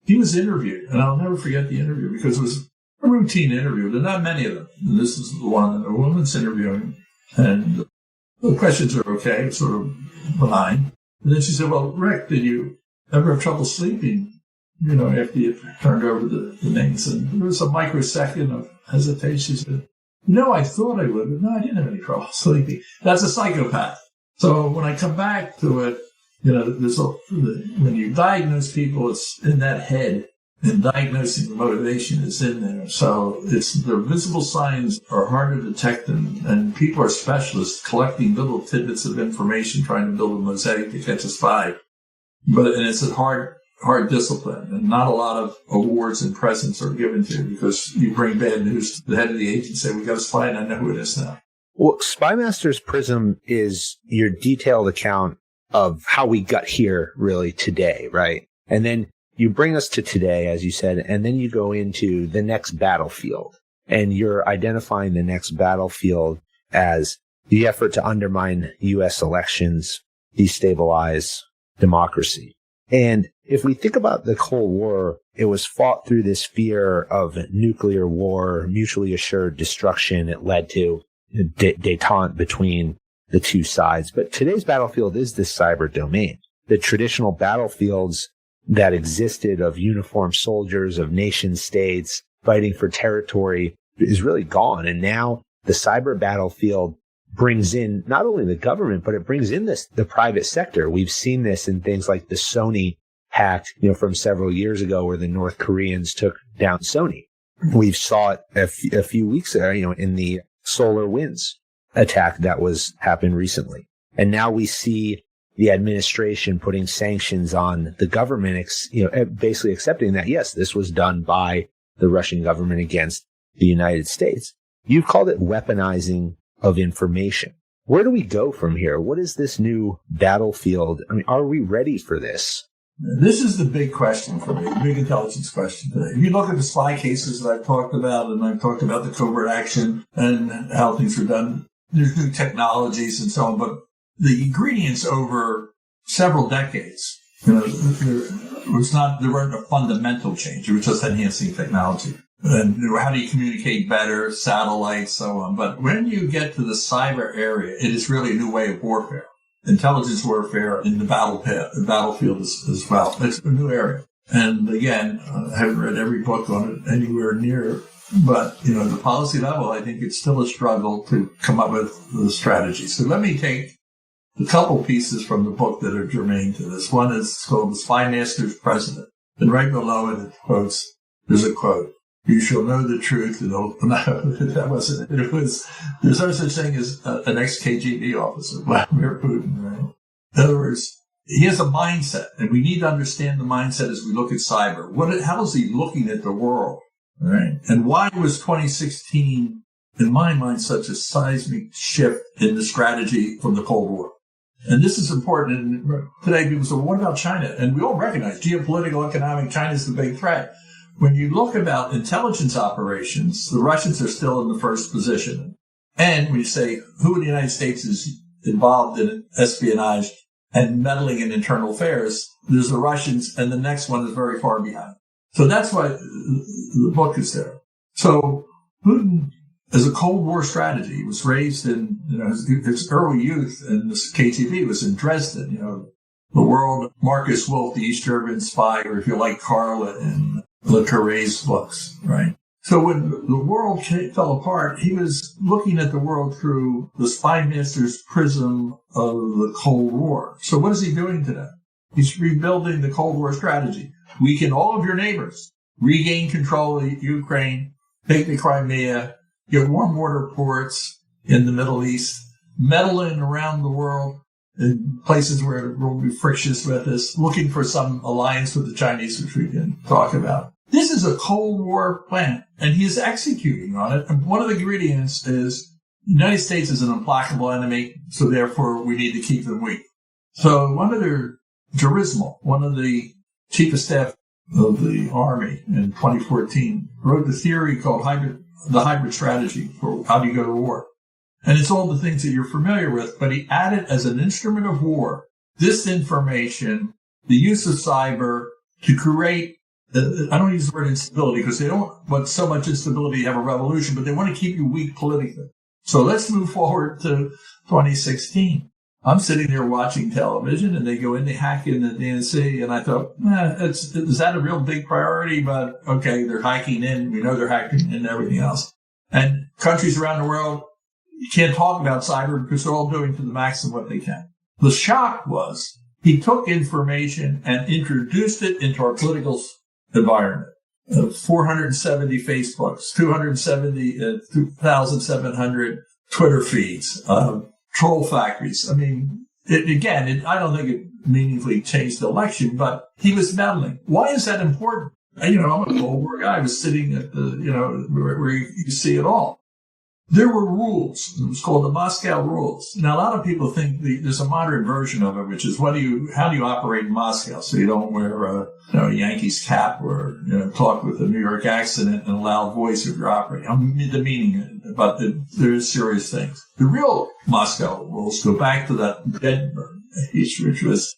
he was interviewed, and I'll never forget the interview because it was a routine interview. There are not many of them. And this is the one, a woman's interviewing, and the questions are okay, sort of benign. And then she said, well, Rick, did you ever have trouble sleeping, after you turned over the names? And there was a microsecond of hesitation. She said, I thought I would, but no, I didn't have any trouble sleeping. That's a psychopath. So when I come back to it, when you diagnose people, it's in that head, and diagnosing the motivation is in there. So the visible signs are hard to detect, and people are specialists collecting little tidbits of information, trying to build a mosaic to catch a spy. And it's a hard discipline, and not a lot of awards and presents are given to you because you bring bad news to the head of the agency and say, we got a spy, and I know who it is now. Well, Spymasters Prism is your detailed account of how we got here really today, right? And then you bring us to today, as you said, and then you go into the next battlefield, and you're identifying the next battlefield as the effort to undermine U.S. elections, destabilize democracy. And if we think about the Cold War, it was fought through this fear of nuclear war, mutually assured destruction. It led to détente between the two sides. But today's battlefield is this cyber domain. The traditional battlefields that existed of uniformed soldiers, of nation states fighting for territory is really gone. And now the cyber battlefield brings in not only the government, but it brings in the private sector. We've seen this in things like the Sony hack, from several years ago where the North Koreans took down Sony. We saw it a few weeks ago, in the SolarWinds attack that happened recently. And now we see the administration putting sanctions on the government, basically accepting that, yes, this was done by the Russian government against the United States. You've called it weaponizing of information. Where do we go from here? What is this new battlefield? I mean, are we ready for this? This is the big question for me, the big intelligence question today. If you look at the spy cases that I've talked about, and I've talked about the covert action and how things are done, there's new technologies and so on, but the ingredients over several decades, there weren't a fundamental change. It was just enhancing technology. And how do you communicate better, satellites, so on. But when you get to the cyber area, it is really a new way of warfare. Intelligence warfare in the battlefield as well. It's a new area. And again, I haven't read every book on it anywhere near, but, the policy level, I think it's still a struggle to come up with the strategy. So let me take a couple pieces from the book that are germane to this. One is called The Spymasters Prism. And right below it, there's a quote. You shall know the truth. No, that wasn't it. It was, there's no such thing as an ex-KGB officer, Vladimir Putin, right? In other words, he has a mindset, and we need to understand the mindset as we look at cyber. How is he looking at the world, right? And why was 2016, in my mind, such a seismic shift in the strategy from the Cold War? And this is important. And today, people say, well, what about China? And we all recognize geopolitical, economic, China's the big threat. When you look about intelligence operations, the Russians are still in the first position. And when you say who in the United States is involved in espionage and meddling in internal affairs, there's the Russians, and the next one is very far behind. So that's why the book is there. So Putin, as a Cold War strategy, was raised in his early youth, and this KGB was in Dresden. The world, Marcus Wolf, the East German spy, or if you like, Carla in Le Carré's books, right? So when the world fell apart, he was looking at the world through the Spymasters Prism of the Cold War. So what is he doing today? He's rebuilding the Cold War strategy. Weaken all of your neighbors, regain control of Ukraine, take the Crimea, get warm water ports in the Middle East, meddle in around the world in places where it will be frictious with us, looking for some alliance with the Chinese, which we can talk about. This is a Cold War plan, and he is executing on it. And one of the ingredients is the United States is an implacable enemy, so therefore we need to keep them weak. So one of the chief of staff of the Army in 2014, wrote the theory called the hybrid strategy for how do you go to war. And it's all the things that you're familiar with, but he added as an instrument of war, disinformation, the use of cyber to create, I don't use the word instability because they don't want so much instability to have a revolution, but they want to keep you weak politically. So let's move forward to 2016. I'm sitting there watching television, and they go in, they hack in the DNC, and I thought, is that a real big priority? But okay, they're hacking in. We know they're hacking in and everything else. And countries around the world, you can't talk about cyber because they're all doing to the maximum what they can. The shock was he took information and introduced it into our political environment. 470 Facebooks, 2,700 Twitter feeds, troll factories. I mean, I don't think it meaningfully changed the election, but he was meddling. Why is that important? I'm a Cold War guy. I was sitting at where you see it all. There were rules. It was called the Moscow rules. Now, a lot of people think there's a modern version of it, which is how do you operate in Moscow so you don't wear a Yankees cap or talk with a New York accent and a loud voice if you're operating. I'm demeaning it, but there is serious things. The real Moscow rules go back to that Jedburgh age, which was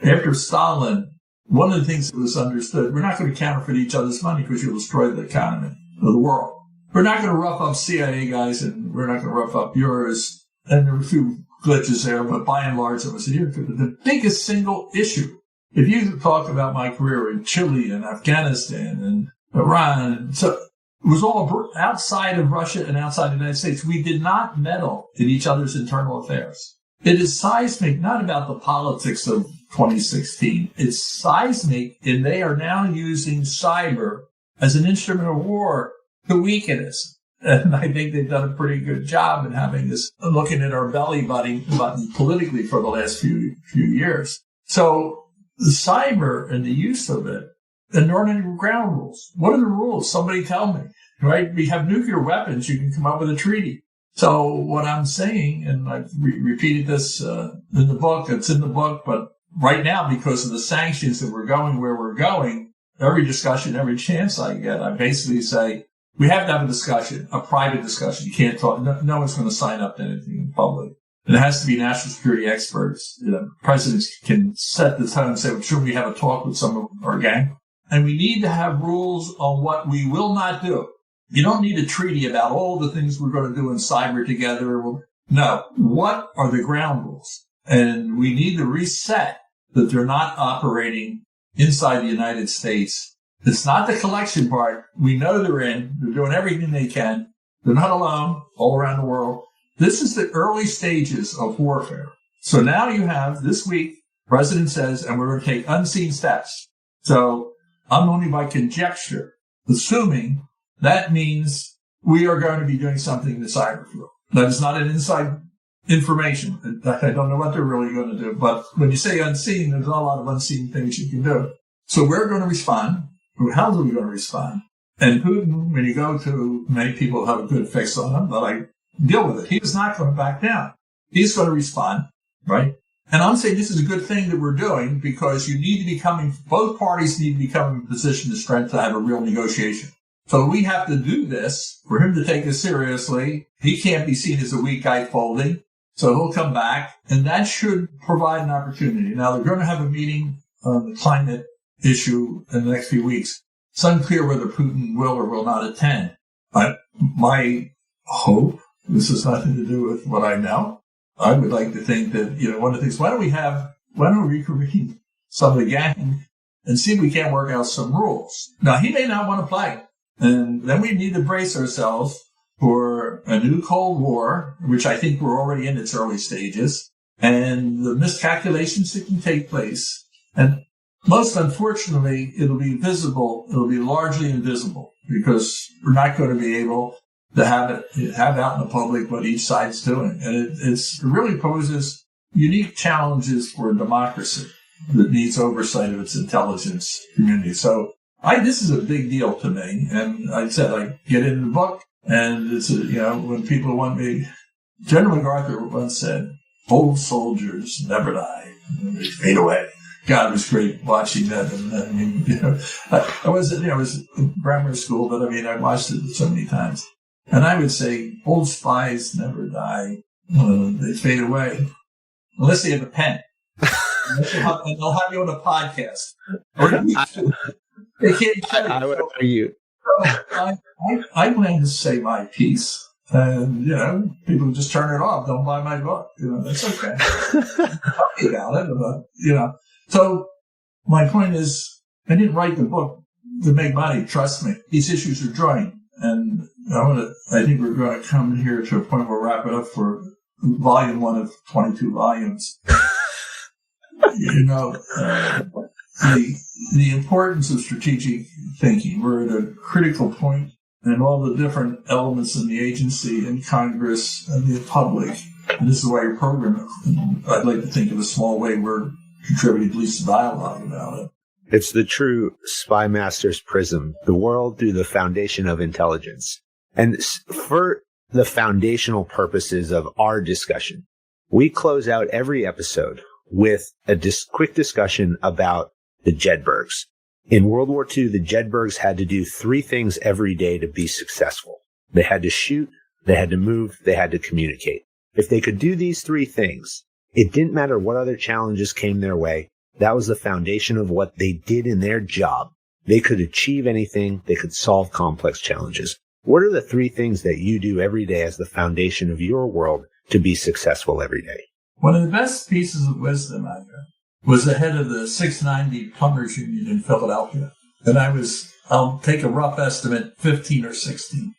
after Stalin. One of the things that was understood, we're not going to counterfeit each other's money because you'll destroy the economy of the world. We're not going to rough up CIA guys, and we're not going to rough up yours. And there were a few glitches there, but by and large, it was a year. The biggest single issue, if you talk about my career in Chile and Afghanistan and Iran, so it was all outside of Russia and outside the United States. We did not meddle in each other's internal affairs. It is seismic, not about the politics of 2016. It's seismic, and they are now using cyber as an instrument of war to weaken us. And I think they've done a pretty good job in having this, looking at our belly button politically for the last few years. So the cyber and the use of it, and there aren't any ground rules. What are the rules? Somebody tell me, right? We have nuclear weapons. You can come up with a treaty. So what I'm saying, and I've repeated this in the book, it's in the book, but right now, because of the sanctions that we're going where we're going, every discussion, every chance I get, I basically say, we have to have a discussion, a private discussion. You can't talk. No one's going to sign up to anything in public. And it has to be national security experts. Presidents can set the tone and say, well, should we have a talk with some of our gang? and we need to have rules on what we will not do. You don't need a treaty about all the things we're going to do in cyber together. No, what are the ground rules? And we need to reset that they're not operating inside the United States. It's not the collection part. We know they're in. They're doing everything they can. They're not alone all around the world. This is the early stages of warfare. So now you have this week, President says, and we're going to take unseen steps. So I'm only by conjecture, assuming that means we are going to be doing something in the cyber field. That is not an inside information. I don't know what they're really going to do. But when you say unseen, there's a lot of unseen things you can do. So we're going to respond. How are we going to respond? And Putin, when you go to, many people have a good fix on him, but I deal with it. He is not going to back down. He's going to respond, right? And I'm saying this is a good thing that we're doing because you need to be coming, both parties need to be coming in a position of strength to have a real negotiation. So we have to do this for him to take us seriously. He can't be seen as a weak guy folding. So he'll come back, and that should provide an opportunity. Now, they're going to have a meeting on the climate issue in the next few weeks. It's unclear whether Putin will or will not attend. But my hope, this has nothing to do with what I know. I would like to think that, one of the things, why don't we reconvene some of the gang and see if we can't work out some rules. Now, he may not want to play. And then we need to brace ourselves for a new Cold War, which I think we're already in its early stages, and the miscalculations that can take place. And most unfortunately, it'll be largely invisible because we're not going to be able to have out in the public what each side's doing. And it really poses unique challenges for a democracy that needs oversight of its intelligence community. So this is a big deal to me. And I said, I get in the book and it's, when people want me, General MacArthur once said, old soldiers never die. They fade away. God, it was great watching that. And I mean, I was in grammar school, but I mean, I watched it so many times. And I would say, old spies never die. They fade away. Unless they have a pen. And they'll have you on a podcast. Or they can't kill you. I would argue. So I plan to say my piece. And, people just turn it off. Don't buy my book. That's okay. Tell me about it. So my point is, I didn't write the book to make money. Trust me. These issues are drawing. And I think we're going to come here to a point where we'll wrap it up for volume 1 of 22 volumes. The importance of strategic thinking. We're at a critical point, and all the different elements in the agency and Congress and the public. And this is why your program, I'd like to think of a small way we're contributing at least to dialogue about it. It's the true Spymasters Prism, the world through the foundation of intelligence. And for the foundational purposes of our discussion, we close out every episode with a quick discussion about the Jedburghs. In World War II, the Jedburghs had to do 3 things every day to be successful. They had to shoot, they had to move, they had to communicate. If they could do these 3 things, it didn't matter what other challenges came their way. That was the foundation of what they did in their job. They could achieve anything. They could solve complex challenges. What are the 3 things that you do every day as the foundation of your world to be successful every day? One of the best pieces of wisdom I got was the head of the 690 Plumbers Union in Philadelphia. And I'll take a rough estimate, 15 or 16.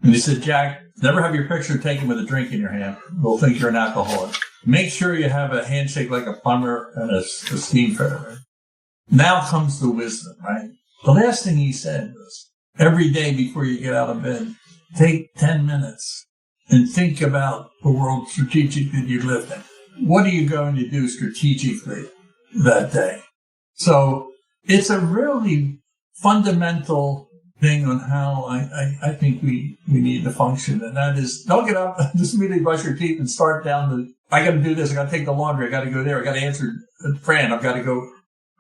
And he said, Jack, never have your picture taken with a drink in your hand. They'll think you're an alcoholic. Make sure you have a handshake like a plumber and a steam fitter. Now comes the wisdom, right? The last thing he said was, every day before you get out of bed, take 10 minutes and think about the world strategic that you live in. What are you going to do strategically that day? So it's a really fundamental thing on how I think we need to function. And that is, don't get up, just immediately brush your teeth and start down I got to do this. I got to take the laundry. I got to go there. I got to answer Fran. I've got to go.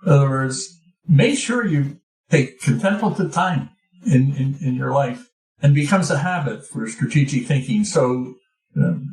In other words, make sure you take contemplative time in your life and becomes a habit for strategic thinking. So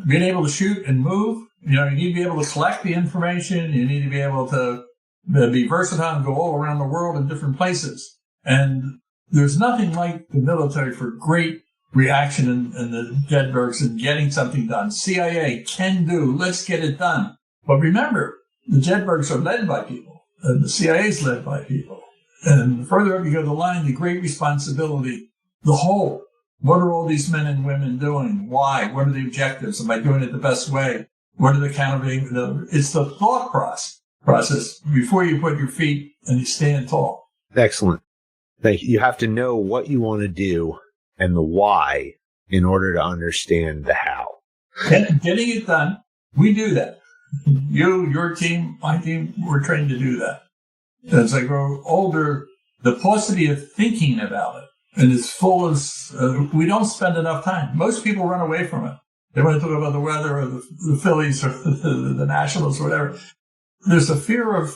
being able to shoot and move, you need to be able to collect the information. You need to be able to be versatile and go all around the world in different places. And there's nothing like the military for great reaction in the Jedburghs and getting something done. CIA can do. Let's get it done. But remember, the Jedburghs are led by people, and the CIA is led by people. And the further up you go the line, the great responsibility, the whole. What are all these men and women doing? Why? What are the objectives? Am I doing it the best way? What are the countervailing? It's the thought process before you put your feet and you stand tall. Excellent. You have to know what you want to do and the why in order to understand the how. Getting it done, we do that. You, your team, my team, we're trained to do that. As I grow older, the paucity of thinking about it, and it's full of, we don't spend enough time. Most people run away from it. They want to talk about the weather or the Phillies or the Nationals or whatever. There's a fear of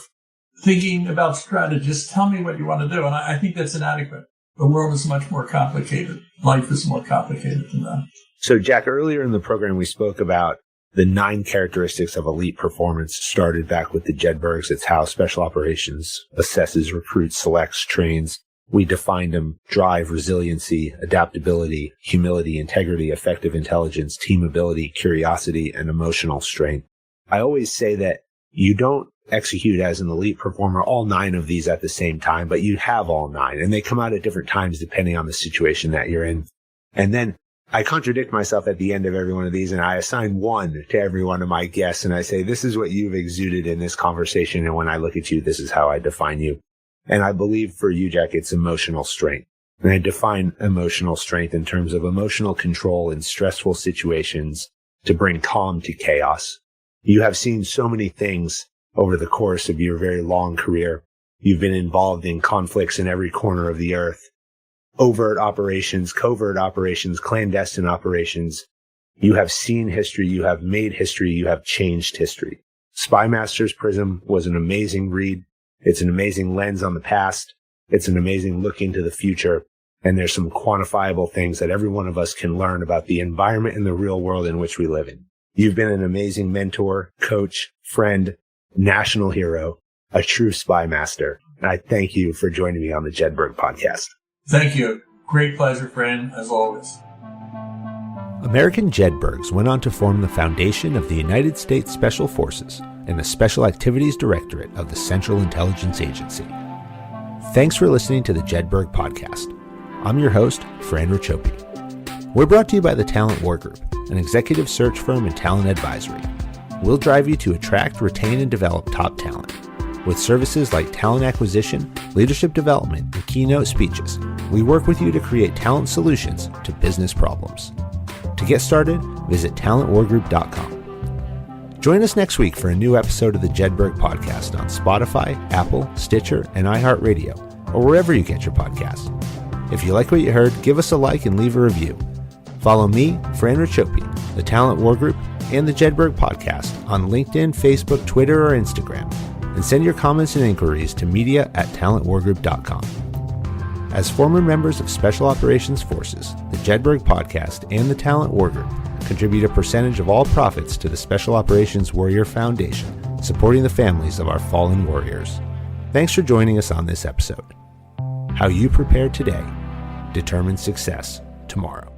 thinking about strategy. Just tell me what you want to do. And I think that's inadequate. The world is much more complicated. Life is more complicated than that. So, Jack, earlier in the program, we spoke about the 9 characteristics of elite performance started back with the Jedburghs. It's how special operations assesses, recruits, selects, trains. We defined them: drive, resiliency, adaptability, humility, integrity, effective intelligence, team ability, curiosity, and emotional strength. I always say that you don't execute as an elite performer all 9 of these at the same time, but you have all 9, and they come out at different times depending on the situation that you're in. And then I contradict myself at the end of every one of these, and I assign 1 to every one of my guests, and I say, this is what you've exuded in this conversation, and when I look at you, this is how I define you. And I believe for you, Jack, it's emotional strength. And I define emotional strength in terms of emotional control in stressful situations to bring calm to chaos. You have seen so many things over the course of your very long career. You've been involved in conflicts in every corner of the earth. Overt operations, covert operations, clandestine operations. You have seen history, you have made history, you have changed history. Spymasters Prism was an amazing read. It's an amazing lens on the past. It's an amazing look into the future. And there's some quantifiable things that every one of us can learn about the environment and the real world in which we live in. You've been an amazing mentor, coach, friend, national hero, a true Spymaster. And I thank you for joining me on the Jedburgh podcast. Thank you. Great pleasure, Fran, as always. American Jedburghs went on to form the foundation of the United States Special Forces and the Special Activities Directorate of the Central Intelligence Agency. Thanks for listening to the Jedburgh podcast. I'm your host, Fran Racioppi. We're brought to you by the Talent War Group, an executive search firm and talent advisory. We'll drive you to attract, retain, and develop top talent. With services like talent acquisition, leadership development, and keynote speeches, we work with you to create talent solutions to business problems. To get started, visit talentwargroup.com. Join us next week for a new episode of the Jedburgh podcast on Spotify, Apple, Stitcher, and iHeartRadio, or wherever you get your podcasts. If you like what you heard, give us a like and leave a review. Follow me, Fran Racioppi, the Talent War Group, and the Jedburgh podcast on LinkedIn, Facebook, Twitter, or Instagram, and send your comments and inquiries to media@talentwargroup.com. As former members of Special Operations Forces, the Jedburgh podcast and the Talent War Group contribute a percentage of all profits to the Special Operations Warrior Foundation, supporting the families of our fallen warriors. Thanks for joining us on this episode. How you prepare today determines success tomorrow.